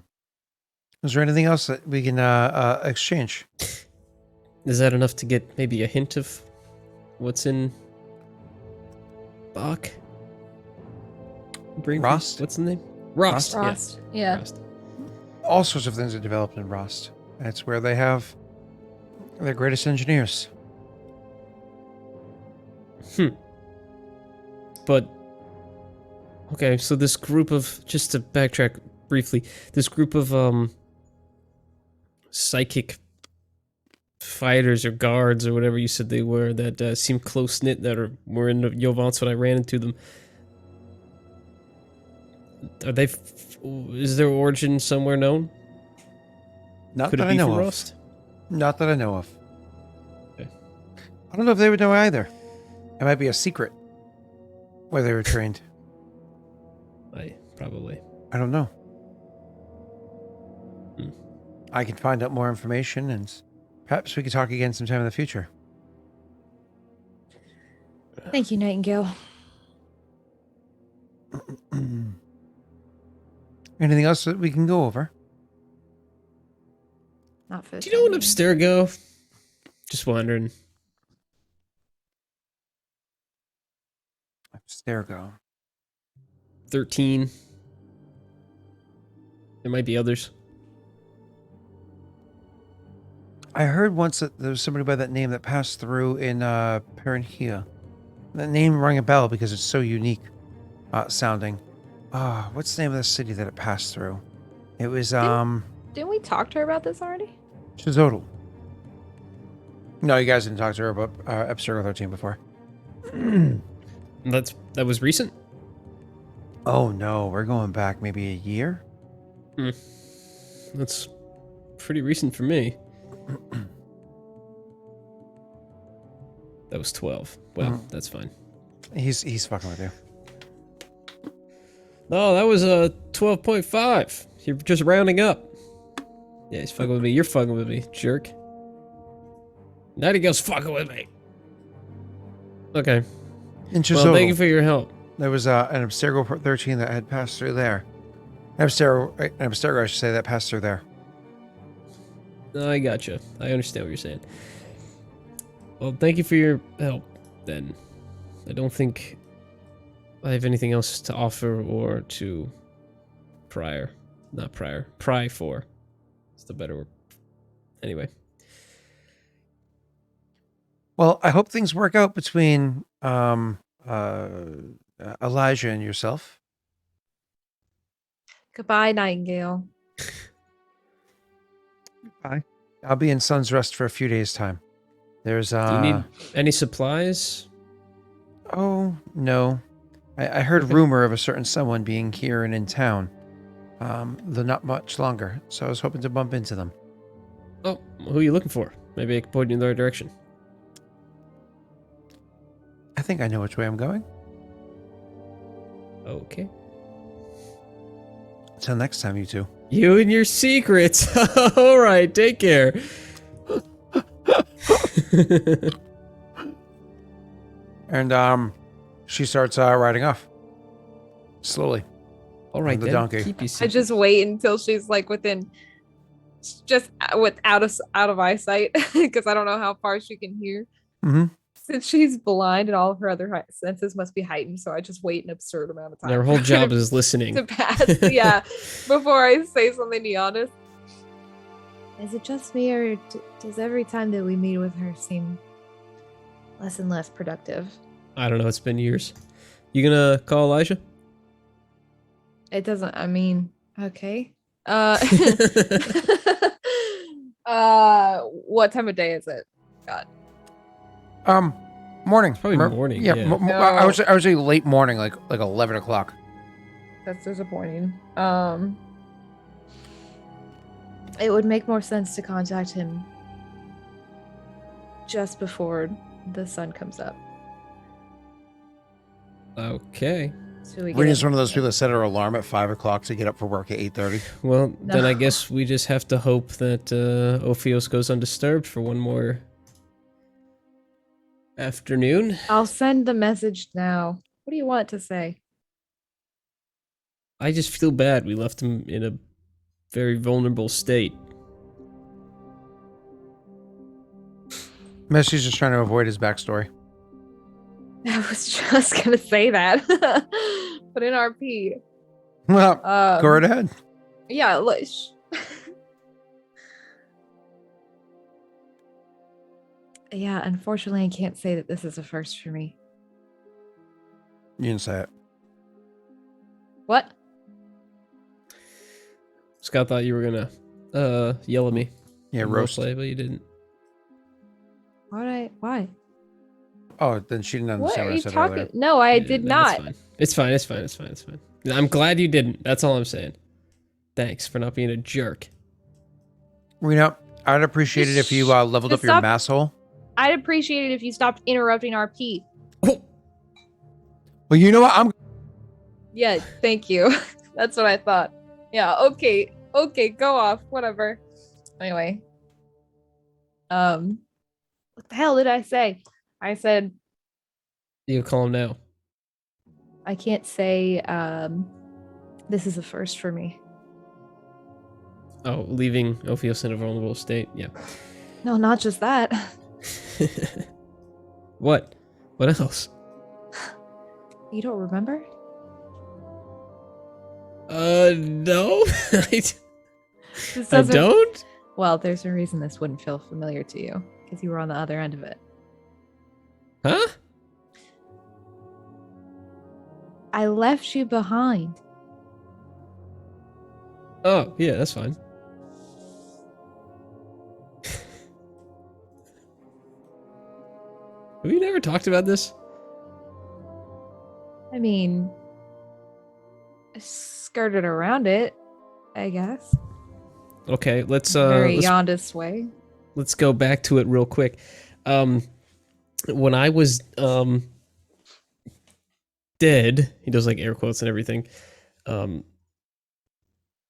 Is there anything else that we can exchange? Is that enough to get maybe a hint of what's in Bach? Rost? What's the name? Rost. Rost. Yeah. Rost. All sorts of things are developed in Rost. That's where they have their greatest engineers. But okay, so this group of, just to backtrack briefly, this group of psychic fighters or guards or whatever you said they were that seem close knit, that were in Yovance when I ran into them. Are they? Is their origin somewhere known? Not Could that it I be know from of. Rust? Not that I know of. Okay. I don't know if they would know either. It might be a secret where they were trained. Probably. I don't know. Hmm. I can find out more information, and perhaps we could talk again sometime in the future. Thank you, Nightingale. Anything else that we can go over? Not for this. Do you know time what being. Abstergo? Just wondering. Abstergo. 13. There might be others. I heard once that there was somebody by that name that passed through in Parenhia. That name rang a bell because it's so unique sounding. What's the name of the city that it passed through? It was Didn't we talk to her about this already? Chizodal. No, you guys didn't talk to her about Abstergo 13 before. That was recent? Oh no, we're going back maybe a year? That's pretty recent for me. That was 12. Well, that's fine. He's fucking with you. No, that was a 12.5. You're just rounding up. Yeah, he's fucking with me. You're fucking with me, jerk. Nightingale's fucking with me. Okay. In Chizodal, Well, thank you for your help. there was an Abstergo 13 that had passed through there. An Abstergo, I should say, that passed through there. I gotcha. I understand what you're saying. Well, thank you for your help, then. I don't think I have anything else to offer or to pry for. It's the better word. Anyway. Well, I hope things work out between Elijah and yourself. Goodbye, Nightingale. I'll be in Sun's Rest for a few days' time. There's Do you need any supplies? Oh no, I heard Okay. rumor of a certain someone being here and in town. Though not much longer, so I was hoping to bump into them. Oh, who are you looking for? Maybe I can point you in the right direction. I think I know which way I'm going. Okay. Till next time, you two. You and your secrets. All right, take care. And she starts riding off slowly. All right, the then. donkey. Keep your I secrets. just wait until she's like within, just with out of eyesight, because I don't know how far she can hear. Mm-hmm. Since she's blind and all of her other senses must be heightened, so I just wait an absurd amount of time. Their whole for her job to- is listening. to pass. Yeah, before I say something to Giannis. Is it just me, or does every time that we meet with her seem less and less productive? I don't know. It's been years. You gonna call Elijah? It doesn't. I mean, okay. What time of day is it? God. Morning. Probably morning, yeah. I would say late morning, like 11 o'clock. That's disappointing. It would make more sense to contact him just before the sun comes up. Okay. So we Rena's one of those people that set her alarm at 5 o'clock to get up for work at 8:30. Well, then I No. guess we just have to hope that Ophios goes undisturbed for one more afternoon. I'll send the message now. What do you want to say? I just feel bad. We left him in a very vulnerable state. Messy's just trying to avoid his backstory. I was just gonna say that. Put in RP. Well, go right ahead. Yeah, look. Yeah, unfortunately, I can't say that this is a first for me. You didn't say it. What? Scott thought you were gonna yell at me. Yeah, in roast. roleplay, but you didn't. Why? Oh, then she didn't What understand are what I you said talking? earlier. No, I Yeah, did no, not. It's fine. It's fine. I'm glad you didn't. That's all I'm saying. Thanks for not being a jerk. Rena, I'd appreciate it if you leveled up Just your stop. mass hole. I'd appreciate it if you stopped interrupting RP. Oh, Well, you know what? I'm Yeah, thank you. That's what I thought. Yeah, okay, go off, whatever. Anyway, what the hell did I say? I said you call him now. I can't say this is a first for me. Oh, leaving Ophios in a vulnerable state. Yeah. No, not just that. What? What else? You don't remember? No. This I doesn't. don't? Well, there's a reason this wouldn't feel familiar to you because you were on the other end of it. Huh? I left you behind. Oh, yeah, that's fine. Have you never talked about this? I mean, I skirted around it, I guess. Okay, let's Very Yondas way. let's go back to it real quick. When I was dead, he does like air quotes and everything. And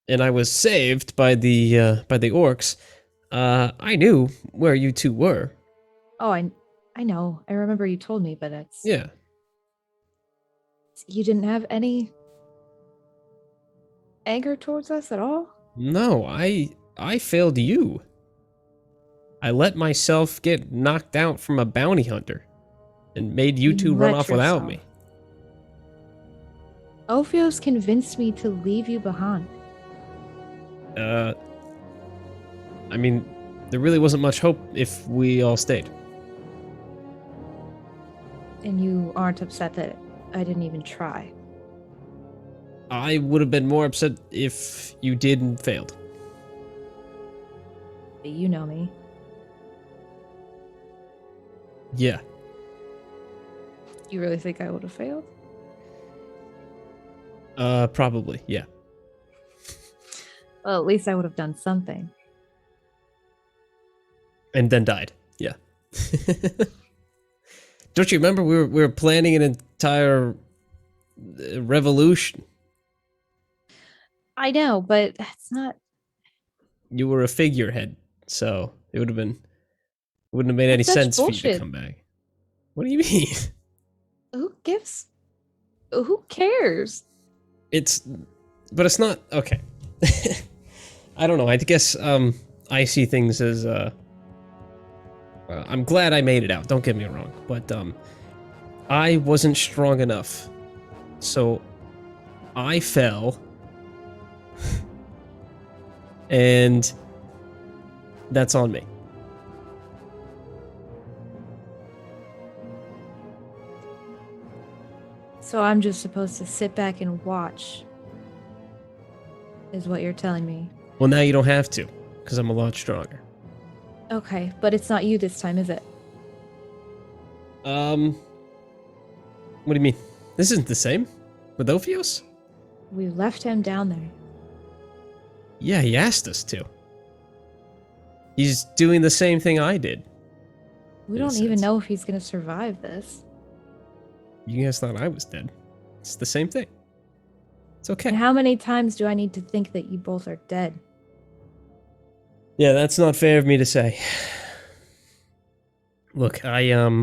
I was saved by the orcs. I knew where you two were. Oh, I know. I remember you told me, but it's Yeah. you didn't have any anger towards us at all? No, I failed you. I let myself get knocked out from a bounty hunter and made you two run let off without yourself. me. Ophios convinced me to leave you behind. I mean, there really wasn't much hope if we all stayed. And you aren't upset that I didn't even try. I would have been more upset if you did and failed. But you know me. Yeah. You really think I would have failed? Probably, yeah. Well, at least I would have done something. And then died. Yeah. Don't you remember we were planning an entire revolution? I know, but that's not. You were a figurehead, so it wouldn't have made any That's such sense for you to bullshit. come back. What do you mean? Who gives? Who cares? But it's not okay. I don't know. I guess I see things as I'm glad I made it out. Don't get me wrong, but I wasn't strong enough, so I fell, and that's on me. So I'm just supposed to sit back and watch, is what you're telling me. Well, now you don't have to, because I'm a lot stronger. Okay, but it's not you this time, is it? What do you mean? This isn't the same with Ophios? We left him down there. Yeah, he asked us to. He's doing the same thing I did. We In a don't even sense. know if he's gonna survive this. You guys thought I was dead. It's the same thing. It's okay. And how many times do I need to think that you both are dead? Yeah, that's not fair of me to say. Look, I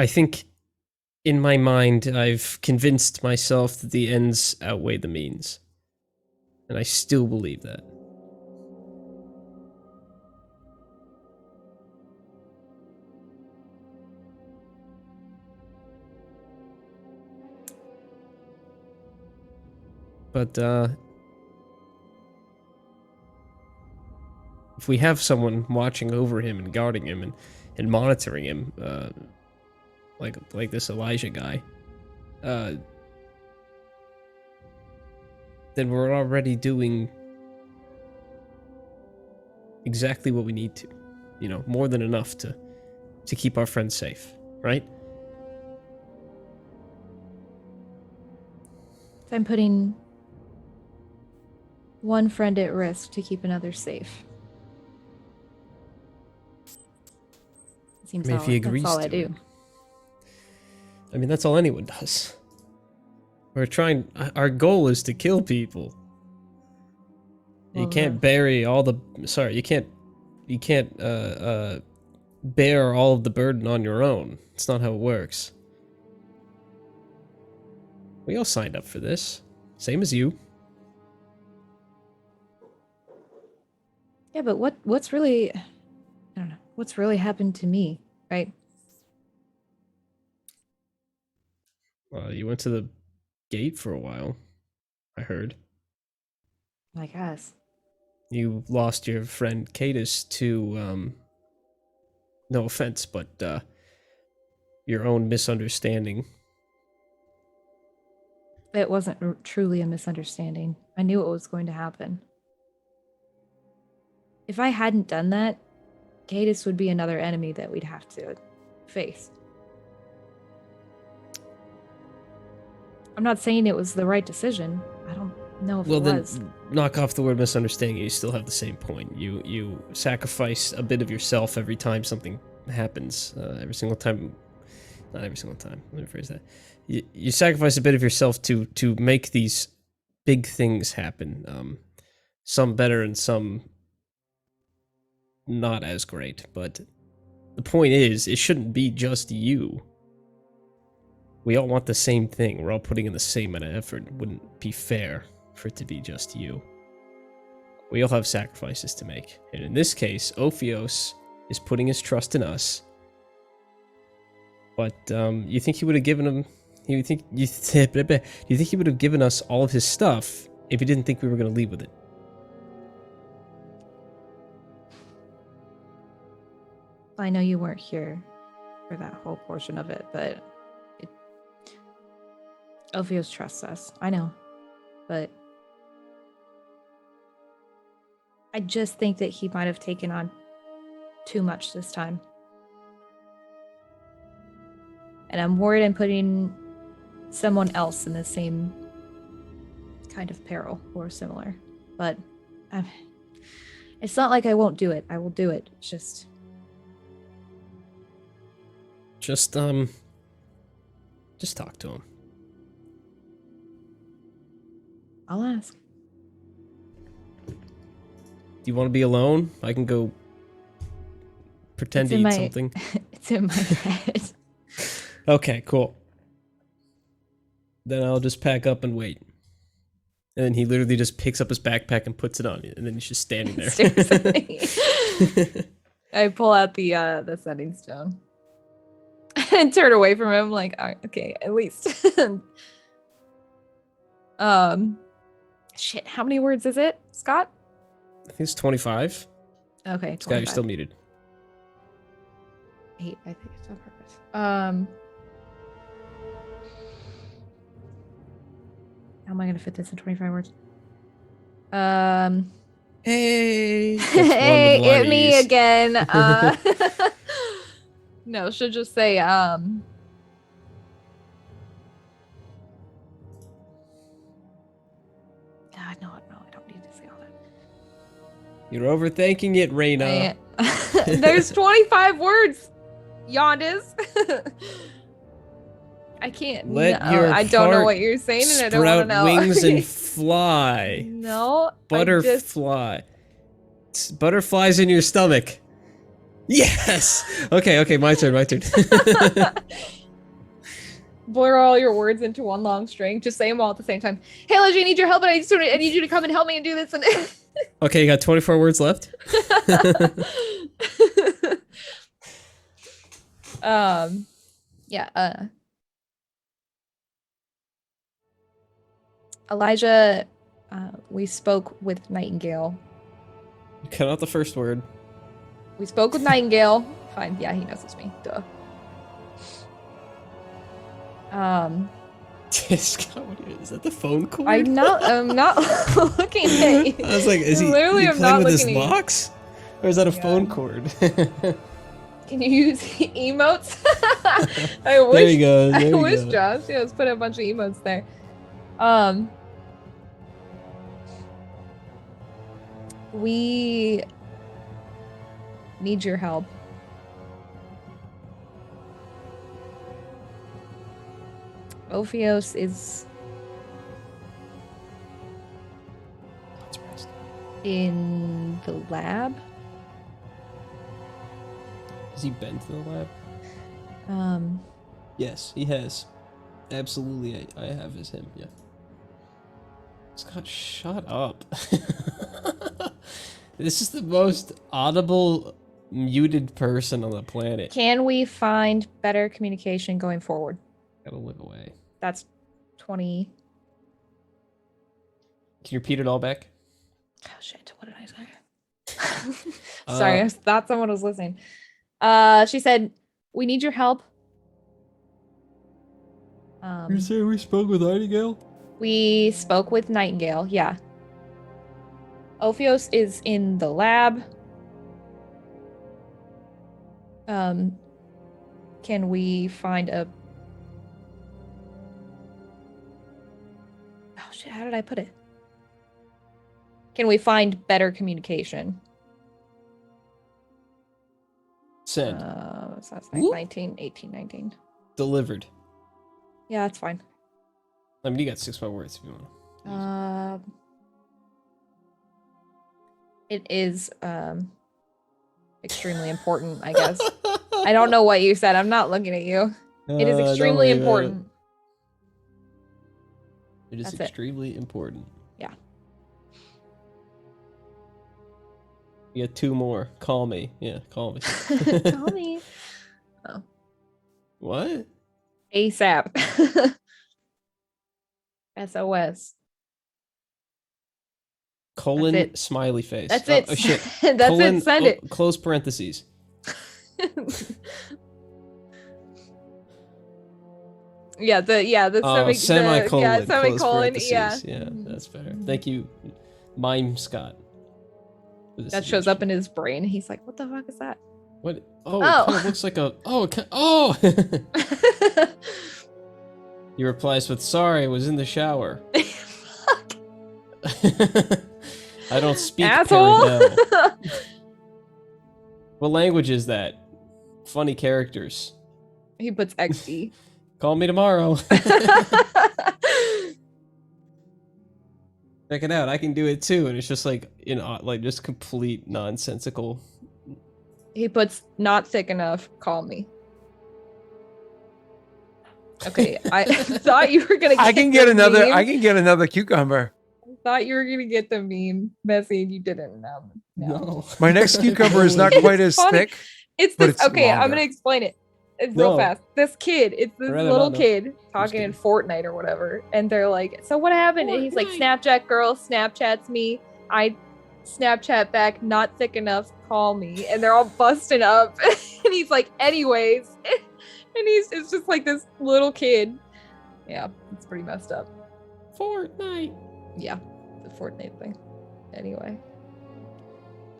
think in my mind I've convinced myself that the ends outweigh the means. And I still believe that. But if we have someone watching over him and guarding him and monitoring him, like this Elijah guy, then we're already doing exactly what we need to. You know, more than enough to keep our friends safe, right? I'm putting one friend at risk to keep another safe. Seems I mean, if he agrees that's all I to it. do. I mean, that's all anyone does. Our goal is to kill people. You Well, can't bury all the, sorry, you can't bear all of the burden on your own. It's not how it works. We all signed up for this. Same as you. Yeah, but what's really, I don't know, what's really happened to me, right? You went to the gate for a while, I heard. I guess. You lost your friend Cadus to, no offense, but, your own misunderstanding. It wasn't truly a misunderstanding. I knew it was going to happen. If I hadn't done that, Cadus would be another enemy that we'd have to face. I'm not saying it was the right decision. I don't know if Well, it then, was. knock off the word misunderstanding, you still have the same point. You sacrifice a bit of yourself every time something happens. Every single time. Not every single time. Let me phrase that. You sacrifice a bit of yourself to make these big things happen. Some better and some not as great. But the point is, it shouldn't be just you. We all want the same thing. We're all putting in the same amount of effort. It wouldn't be fair for it to be just you. We all have sacrifices to make. And in this case, Ophios is putting his trust in us. But you think he would have given him? You think he would have given us all of his stuff if he didn't think we were going to leave with it? I know you weren't here for that whole portion of it, but Ophios trusts us. I know. But I just think that he might have taken on too much this time. And I'm worried I'm putting someone else in the same kind of peril or similar. But it's not like I won't do it. I will do it. It's just talk to him. I'll ask. Do you want to be alone? I can go pretend It's to in eat my- something. It's in my head. Okay, cool. Then I'll just pack up and wait. And then he literally just picks up his backpack and puts it on you, and then he's just standing there. Stares at me. I pull out the sending stone and turn away from him. Like, "Oh, okay, at least. Shit. How many words is it, Scott? I think it's 25. Okay, Scott, you're 25. still muted. 8. I think it's on purpose. How am I gonna fit this in 25 words? Hey! That's one Hey, with a lot it of me E's. again. No, should just say God, no, I don't need to say all that. You're overthinking it, Reina. There's 25 words. Yondas. I can't. Let no, your I don't know heart what you're saying, and I don't want to Sprout know. wings and fly. No, Butterfly. Butterflies in your stomach. Yes! Okay, my turn. Blur all your words into one long string. Just say them all at the same time. Hey, Legend, I need your help, and I need you to come and help me and do this. And Okay, you got 24 words left. Yeah. Elijah, we spoke with Nightingale. Cut out the first word. We spoke with Nightingale. Fine. Yeah, he knows it's me. Duh. Is that the phone cord? I'm not looking at you. I was like, is he Literally, he I'm playing not with his looking at you. locks? Or is that a Yeah. phone cord? Can you use emotes? I wish. There you go. I There you wish go. Josh just put a bunch of emotes there. We need your help. Ophios is in the lab. Has he been to the lab? Um, Yes, he has. Absolutely, I have as him, yeah. Scott, shut up. This is the most audible, muted person on the planet. can we find better communication going forward? Gotta look away. That's 20. Can you repeat it all back? Oh shit, what did I say? Sorry, I thought someone was listening. She said, we need your help. You say we spoke with Nightingale? We spoke with Nightingale, yeah. Ophios is in the lab. Can we find a... Oh shit, how did I put it? Can we find better communication? Send. So that's Whoop. 19, 18, 19. Delivered. Yeah, that's fine. I mean, you got 6 more words if you want. It is extremely important, I guess. I don't know what you said. I'm not looking at you. It is Don't extremely worry about important. It is That's it. extremely important. Yeah. You got 2 more. Call me. Yeah, call me. Tell me. What? ASAP. SOS. Colon, it. smiley face. That's it. Oh, shit. That's Colon, it. Send it. Close parentheses. Yeah, the Oh, semicolon. yeah, close semicolon. parentheses. Yeah. Yeah, that's better. Thank you, Mime Scott. for the That shows up suggestion. in his brain. He's like, "What the fuck is that?" What? Oh, Oh. it kind of looks like a. Oh, oh! He replies with, "Sorry, I was in the shower." I don't speak Asshole. Paradel. What language is that? Funny characters. He puts XD. Call me tomorrow. Check it out. I can do it too. And it's just like like just complete nonsensical. He puts not thick enough. Call me. Okay, I thought you were gonna. I can get another cucumber. I thought you were gonna get the meme, Messy, and you didn't. No. My next cucumber is not quite as funny. thick. It's but this. it's Okay, I'm longer. gonna explain it. It's real fast. This kid, it's this little kid talking in Fortnite or whatever, and they're like, "So what happened?" And he's like, "Snapchat girl Snapchats me. I Snapchat back, not thick enough. Call me." And they're all busting up, and he's like, "Anyways," and it's just like this little kid. Yeah, it's pretty messed up. Fortnite. Yeah, the Fortnite thing. Anyway.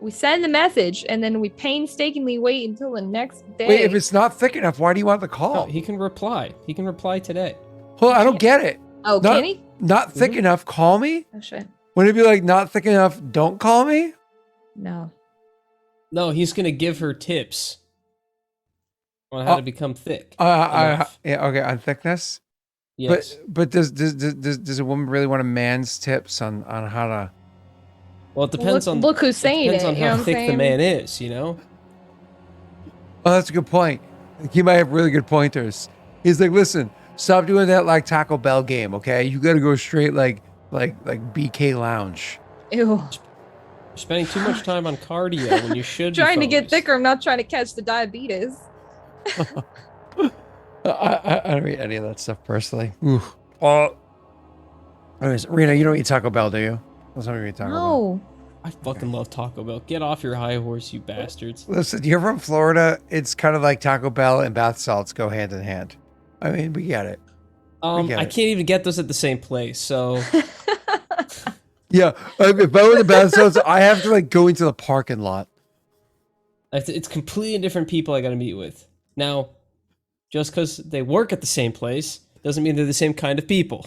We send the message, and then we painstakingly wait until the next day. Wait, if it's not thick enough, why do you want the call? Oh, he can reply. He can reply today. Well, I don't get it. Oh, can he? Not thick enough, call me? Oh, shit. Wouldn't it be like, not thick enough, don't call me? No. No, he's gonna give her tips on how to become thick. Yeah, okay, on thickness? Yes. But does a woman really want a man's tips on how to... Well, it depends on. Look who's saying it. Depends on how thick the man is, you know. Oh, that's a good point. He might have really good pointers. He's like, listen, stop doing that like Taco Bell game, okay? You got to go straight like BK Lounge. Ew. You're spending too much time on cardio when you should be Trying to get focused. thicker. I'm not trying to catch the diabetes. I don't eat any of that stuff personally. Anyways, Rena, you don't eat Taco Bell, do you? That's not what you eat Taco Bell. No. I fucking love Taco Bell. Get off your high horse, you bastards. Listen, you're from Florida. It's kind of like Taco Bell and bath salts go hand in hand. I mean, we get it. I can't even get those at the same place, so Yeah, if I were the bath salts, I have to like go into the parking lot. it's completely different people I gotta meet with. Now, just because they work at the same place doesn't mean they're the same kind of people.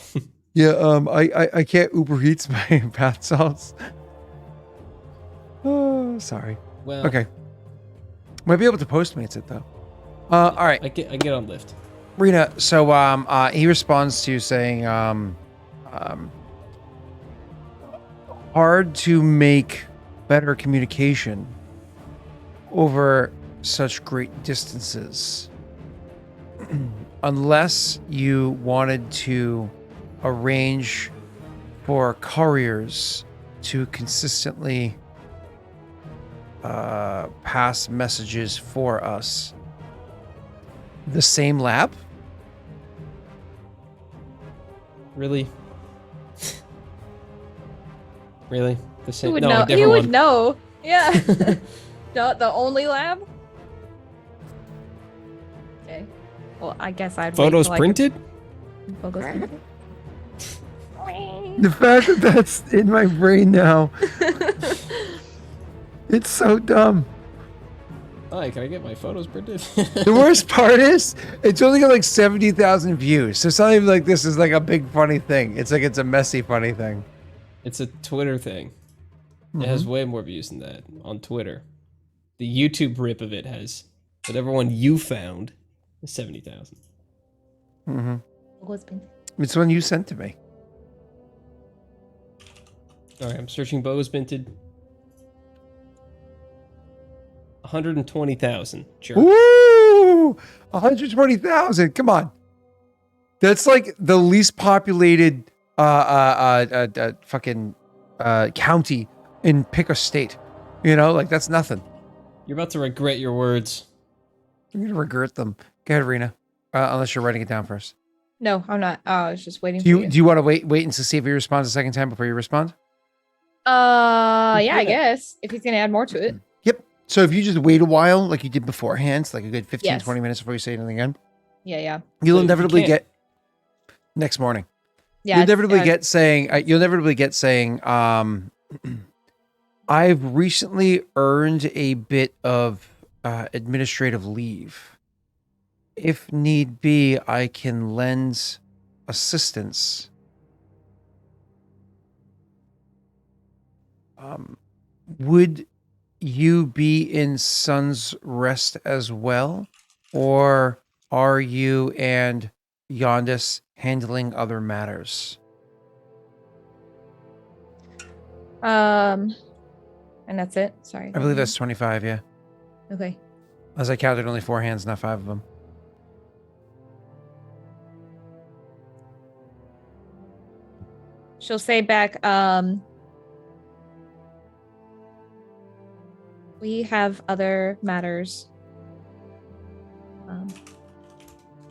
Yeah, I can't Uber Eats my bath salts. Oh, sorry. Well, Okay. Might be able to Postmates it though. All right, I get on Lyft. Rena. So he responds to you saying hard to make better communication over such great distances unless you wanted to arrange for couriers to consistently pass messages for us. The same lab? Really? Really? The same? Who would No, know? a different He would one. know. Yeah. the only lab? Okay. Well, I guess I'd wait Photos till I printed? could- Photos printed? The fact that that's in my brain now, it's so dumb. Hi, can I get my photos printed? The worst part is, it's only got like 70,000 views. So it's not even like this is like a big funny thing. It's like it's a messy funny thing. It's a Twitter thing. It has way more views than that on Twitter. The YouTube rip of it has whatever one you found is 70,000. Husband. It's one you sent to me. All right, I'm searching Bo's minted. 120,000. Sure. Woo! 120,000. Come on. That's like the least populated fucking county in pick a state. You know, like that's nothing. You're about to regret your words. I'm gonna regret them. Go ahead, Rena. Unless you're writing it down first. No, I'm not. I was just waiting Do for you you. do you want to wait and see if he responds a second time before you respond? Yeah, I guess. If he's gonna add more to it. Yep. So if you just wait a while, like you did beforehand, it's like a good 15, Yes. 20 minutes before you say anything again, Yeah. you'll So you inevitably can't- get next morning. Yeah. You'll inevitably get saying, I've recently earned a bit of administrative leave. If need be, I can lend assistance. Would you be in Sun's Rest as well? Or are you and Yondis handling other matters? And that's it. Sorry. I believe that's 25. Yeah. Okay. As I counted, only 4 hands, not 5 of them. She'll say back, we have other matters.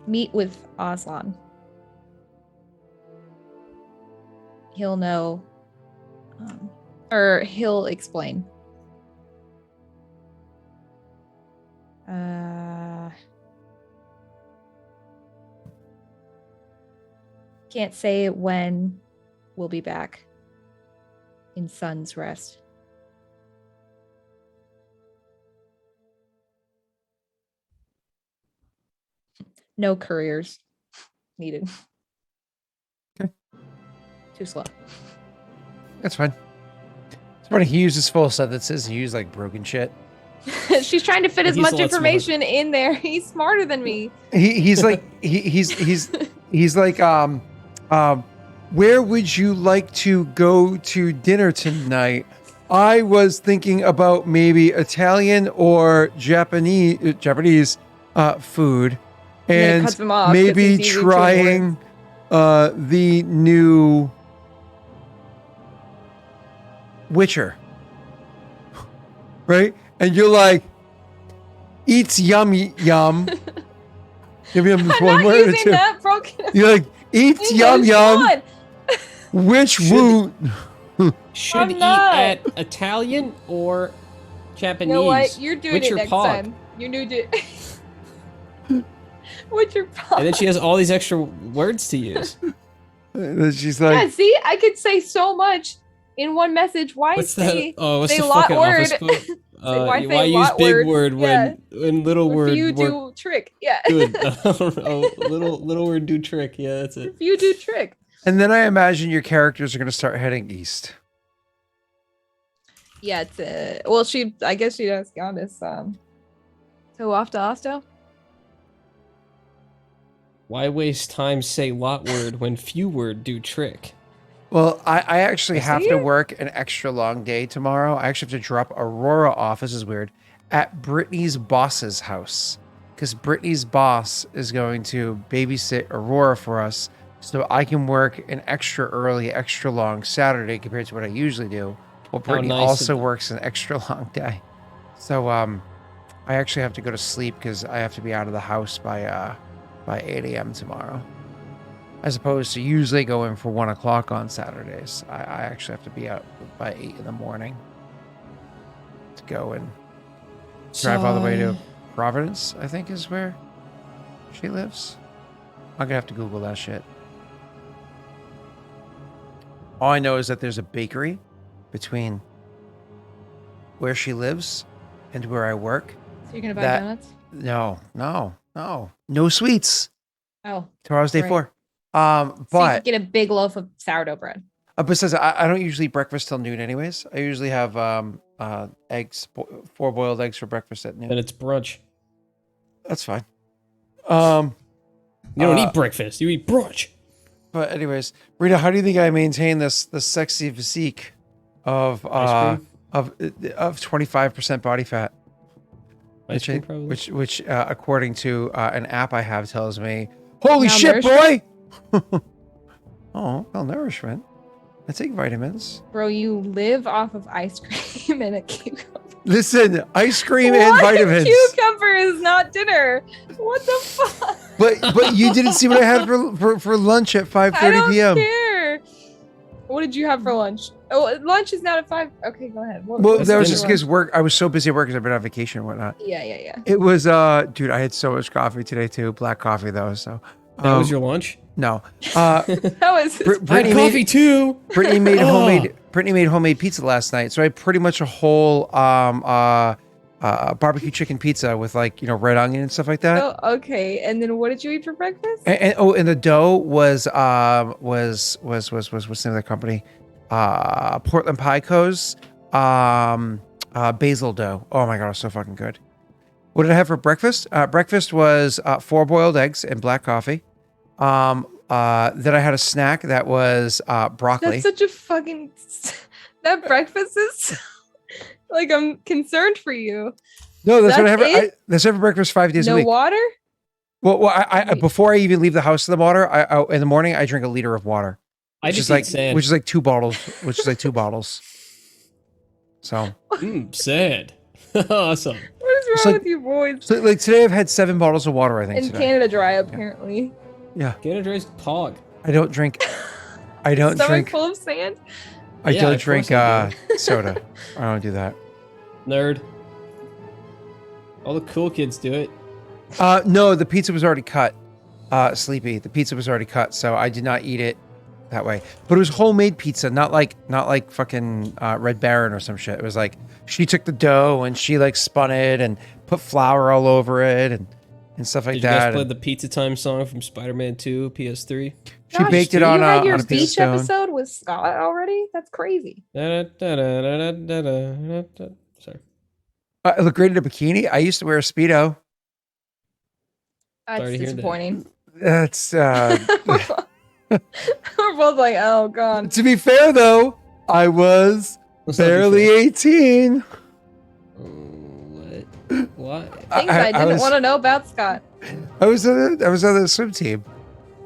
Meet with Aslan. He'll know, or he'll explain. Can't say when we'll be back in Sun's Rest. No couriers needed. Okay. Too slow. That's fine. It's funny, he uses full sentences. He uses like broken shit. She's trying to fit as He's a much lot information in there. He's smarter than me. He's like he's like where would you like to go to dinner tonight? I was thinking about maybe Italian or Japanese food, then it cuts him off 'cause maybe he's using two trying the new Witcher, right? And you're like, eats yum yum. Yum yum is I'm one not word or using two. that broken. You're like, eats yum English, yum. come on. Which woot? Should I'm eat not. at Italian or Japanese. You know what? You're doing What's it your next pog? time. You knew it. What's your pog? And then she has all these extra words to use. And she's like, Yeah, see, I could say so much in one message. Why What's say? the what's say the lot fucking word. office book? Why Why say use lot big word? word Yeah. when little If word you work do trick, yeah. good? Oh, little word do trick. Yeah, that's it. If you do trick. and then I imagine your characters are going to start heading east. Yeah, it's well, I guess she does Giannis. So off to Osto. Why waste time say lot word when few word do trick? Well, I actually I have see to it. work an extra long day tomorrow. I actually have to drop Aurora off. This is weird. At Brittany's boss's house. Because Brittany's boss is going to babysit Aurora for us. So I can work an extra early, extra long Saturday compared to what I usually do. Well, Brittany nice also of you. works an extra long day. So I actually have to go to sleep because I have to be out of the house by 8 a.m. tomorrow. As opposed to usually going for 1 o'clock on Saturdays. I actually have to be out by 8 in the morning to go and drive all the way to Providence, I think is where she lives. I'm gonna have to Google that shit. All I know is that there's a bakery between where she lives and where I work. So you're gonna buy That- donuts? No sweets. Oh, Tomorrow's day Right. 4. so you But could get a big loaf of sourdough bread. besides, I don't usually eat breakfast till noon anyways. I usually have eggs, 4 boiled eggs for breakfast at Then noon. it's brunch. That's fine. You don't Uh, eat breakfast. You eat brunch. But anyways, Rita, how do you think I maintain this sexy physique of Ice cream? of 25% body fat? Ice cream, probably. Which according to an app I have tells me, holy shit, boy! Malnourishment? Oh, malnourishment. I take vitamins. Bro, you live off of ice cream and a cucumber. Listen, ice cream and What? vitamins. Cucumber is not dinner. What the fuck? But you didn't see what I had for lunch at I 5:30 don't p.m. care. What did you have for lunch? Oh, lunch is not at 5. Okay, go ahead. What Well, was that was dinner just lunch? because work. I was so busy at work because I've been on vacation and whatnot. Yeah. It was dude, I had so much coffee today too. Black coffee though, so That was your lunch? no. That was I had Brittany coffee made too. Brittany made Oh. homemade pizza last night, so I had pretty much a whole barbecue chicken pizza with like red onion and stuff like that. Oh, okay. And then what did you eat for breakfast? And the dough was what's the name of the company? Portland Pie Co.'s basil dough. Oh my god, it was so fucking good. What did I have for breakfast? Breakfast was 4 boiled eggs and black coffee. Then I had a snack that was broccoli. That's such a fucking. That breakfast is. Like, I'm concerned for you. No, that's what I That's have. it? That's every breakfast 5 days a No week. water? Well, I before I even leave the house to the water, I in the morning I drink a liter of water. I Which just is eat like sand. which is like 2 bottles. Which is like 2 bottles. So Sand. Awesome. What is It's wrong like- with you boys? so like today I've had 7 bottles of water. I think In today. Canada Dry, apparently. Yeah, Canada Dry's pog. I don't drink. I don't Stomach drink. full of sand? I Yeah, don't of drink course I soda. I don't do that. Nerd. All the cool kids do it. No, the pizza was already cut. Sleepy. The pizza was already cut, so I did not eat it that way. But it was homemade pizza, not like fucking Red Baron or some shit. It was like she took the dough and she like spun it and put flour all over it and stuff like Did you guys that. play and the Pizza Time song from Spider-Man 2 PS3? she Gosh, baked it you on had a your on a piece of beach stone. episode with Scott already? That's crazy. Sorry. I look great in a bikini. I used to wear a Speedo. Sorry That's to hear that. disappointing. That's We're both like, oh god. to be fair though, I was Let's not be barely fair. 18. What? Things I didn't was- want to know about Scott. I was on the swim team.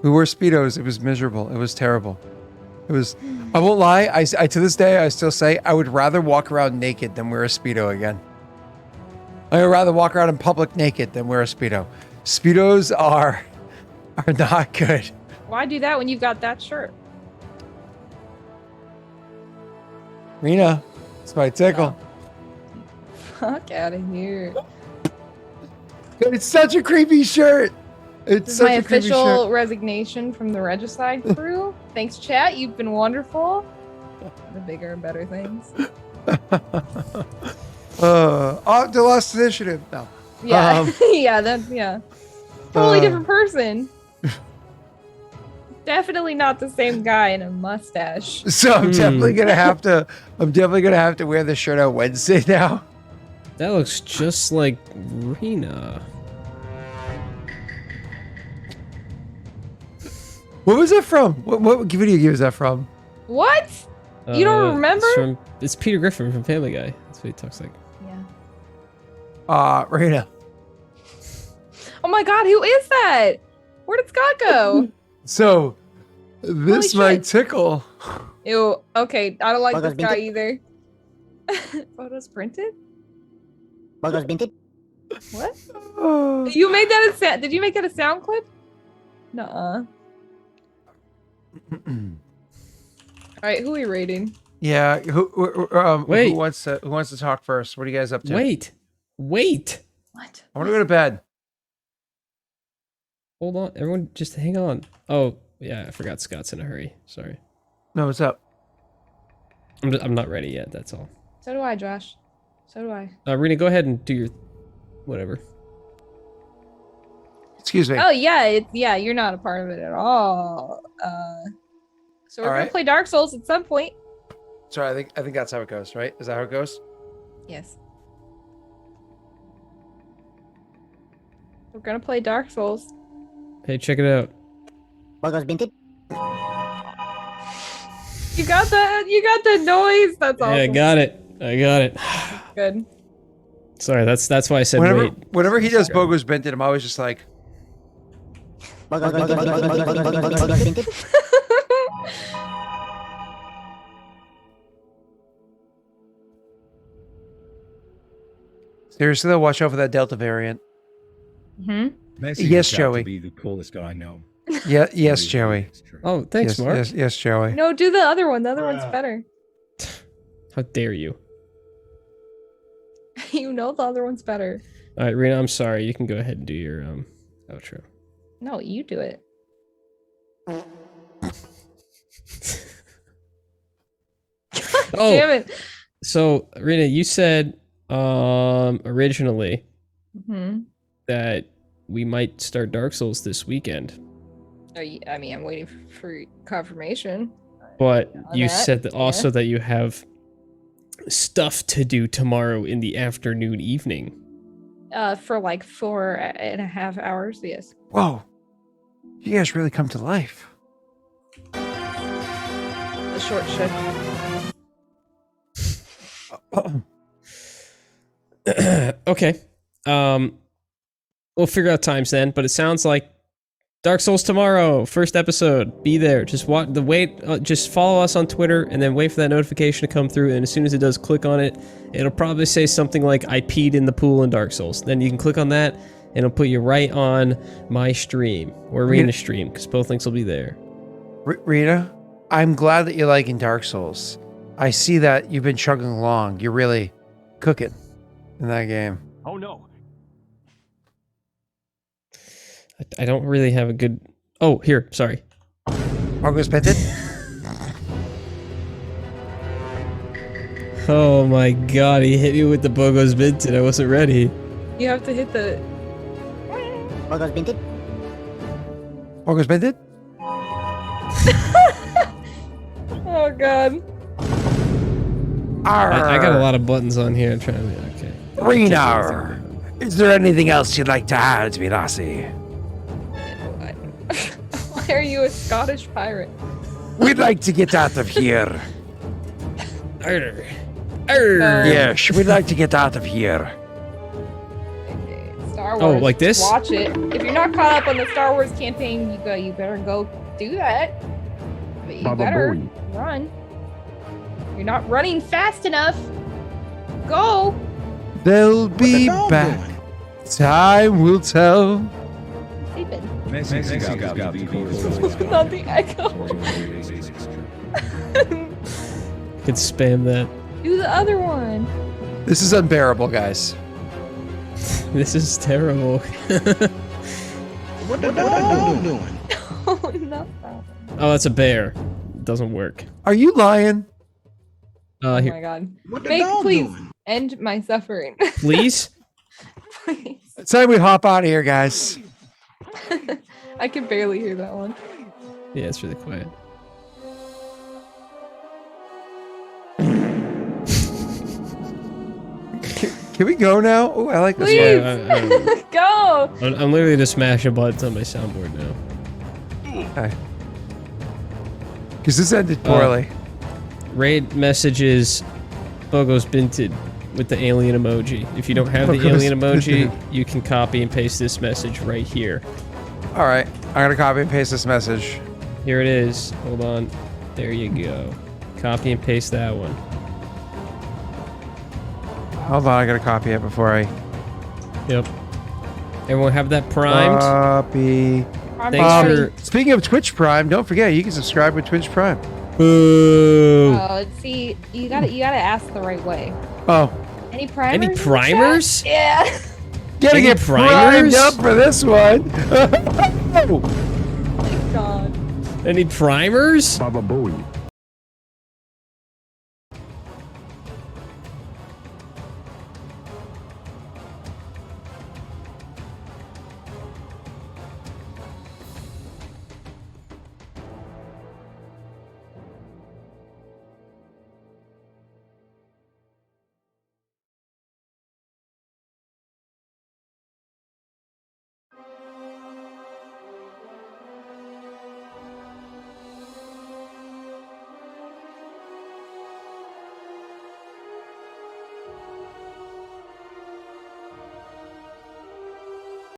We wore Speedos. It was miserable. It was terrible. It was. I won't lie. I to this day I still say I would rather walk around naked than wear a Speedo again. I would rather walk around in public naked than wear a Speedo. Speedos are not good. Why do that when you've got that shirt? Rena, it's my tickle. Fuck out of here. It's such a creepy shirt. It's This is such my a creepy official resignation from the Regicide crew. Thanks, chat. You've been wonderful. The bigger and better things. shirt. The Lost Initiative. No. Yeah. Yeah. Totally uh, different person. Definitely not the same guy in a mustache. So I'm definitely gonna have to. I'm definitely gonna have to wear this shirt on Wednesday now. That looks just like Rena. What was that from? What video game was that from? What? You don't remember? It's Peter Griffin from Family Guy. That's what he talks like. Yeah. Rena. Oh my god, who is that? Where did Scott go? So, this Holy might shit. tickle. Ew. Okay, I don't like Photos this guy printed? either. Photos printed? Photos minted? What? Uh, You made that a sound? Did you make that a sound clip? Nuh-uh. All right, who are we rating? yeah. Wait. Who wants to talk first? What are you guys up to? Wait. What? I want to go to bed. Hold on. Everyone just hang on. Oh, yeah. I forgot Scott's in a hurry. Sorry. No, what's up? I'm not ready yet. That's all. So do I, Josh. So do I. Rena, go ahead and do your whatever. Excuse me. Oh yeah, yeah. You're not a part of it at all. So we're All gonna right. play Dark Souls at some point. Sorry, I think that's how it goes, right? Is that how it goes? Yes. We're gonna play Dark Souls. Hey, check it out. Photos minted? You got that? You got the noise. That's awesome. Yeah, I got it. Good. Sorry, that's why I said wait. Whenever he does Bogo's Benton, I'm always just like, Photos minted? seriously though, watch out for that Delta variant. Hmm. Messi Yes, has got Joey. to be the coolest guy I know. Yeah, yes, Really, Joey. it's true. Oh, thanks, yes, Mark. yes, Joey. No, do the other one. The other one's better. How dare you? You know the other one's better. All right, Rena, I'm sorry. You can go ahead and do your outro. No, you do it. Oh, Damn it. so Rena, you said originally Hmm. that we might start Dark Souls this weekend, I mean, I'm waiting for confirmation. but On you that, said that yeah. also that you have stuff to do tomorrow in the afternoon, evening. For like 4.5 hours. Yes. Whoa, you guys really come to life. The short shift. Okay. We'll figure out times then, but it sounds like Dark Souls tomorrow, first episode. Be there. Just just follow us on Twitter and then wait for that notification to come through, and as soon as it does, click on it. It'll probably say something like I peed in the pool in Dark Souls. Then you can click on that and it'll put you right on my stream or Rena's stream, because both links will be there. Rena, I'm glad that you're liking Dark Souls. I see that you've been chugging along. You're really cooking in that game. Oh no. I don't really have a good... Oh, here, sorry. Marco's Benton? Oh my god, he hit me with the Bogos Vinted. I wasn't ready. You have to hit the. Bogos Binted. Marco's Benton? Oh god. I got a lot of buttons on here. I'm trying to... Okay. Rena, is there anything else you'd like to add to me, lassie? Why are you a Scottish pirate? We'd like to get out of here. Arr. Yes, we'd like to get out of here. Okay, Star Wars. Oh, like this? Watch it. If you're not caught up on the Star Wars campaign, you better go do that. But you better run. You're not running fast enough. Go. They'll be back. Time will tell. Sleeping. Not Not the echo. Could spam that. Do the other one. This is unbearable, guys. This is terrible. What the dog doing? Oh, not that one. Oh, that's a bear. Doesn't work. Are you lying? Oh Here, my god. What the Make, dog please doing? end my suffering. please. Please. It's time we hop out of here, guys. I can barely hear that one. Yeah, it's really quiet. Can we go now? Oh, I like this Please. one. Go. I'm literally just smashing buttons on my soundboard now. Okay. Because this ended poorly. Raid messages Bogos Binted with the alien emoji. If you don't have the Bogos alien emoji, Binted. you can copy and paste this message right here. All right. I'm going to copy and paste this message. Here it is. Hold on. There you go. Copy and paste that one. Hold on. I got to copy it before I... Yep. Everyone have that primed? Copy. Thanks for... Speaking of Twitch Prime, don't forget, you can subscribe with Twitch Prime. Boo! Oh, see, you gotta ask the right way. Oh. Any primers? Any in the chat? primers? Yeah. Gotta Any get primed primers? up for this one. Oh my god. Any primers? Baba Booey.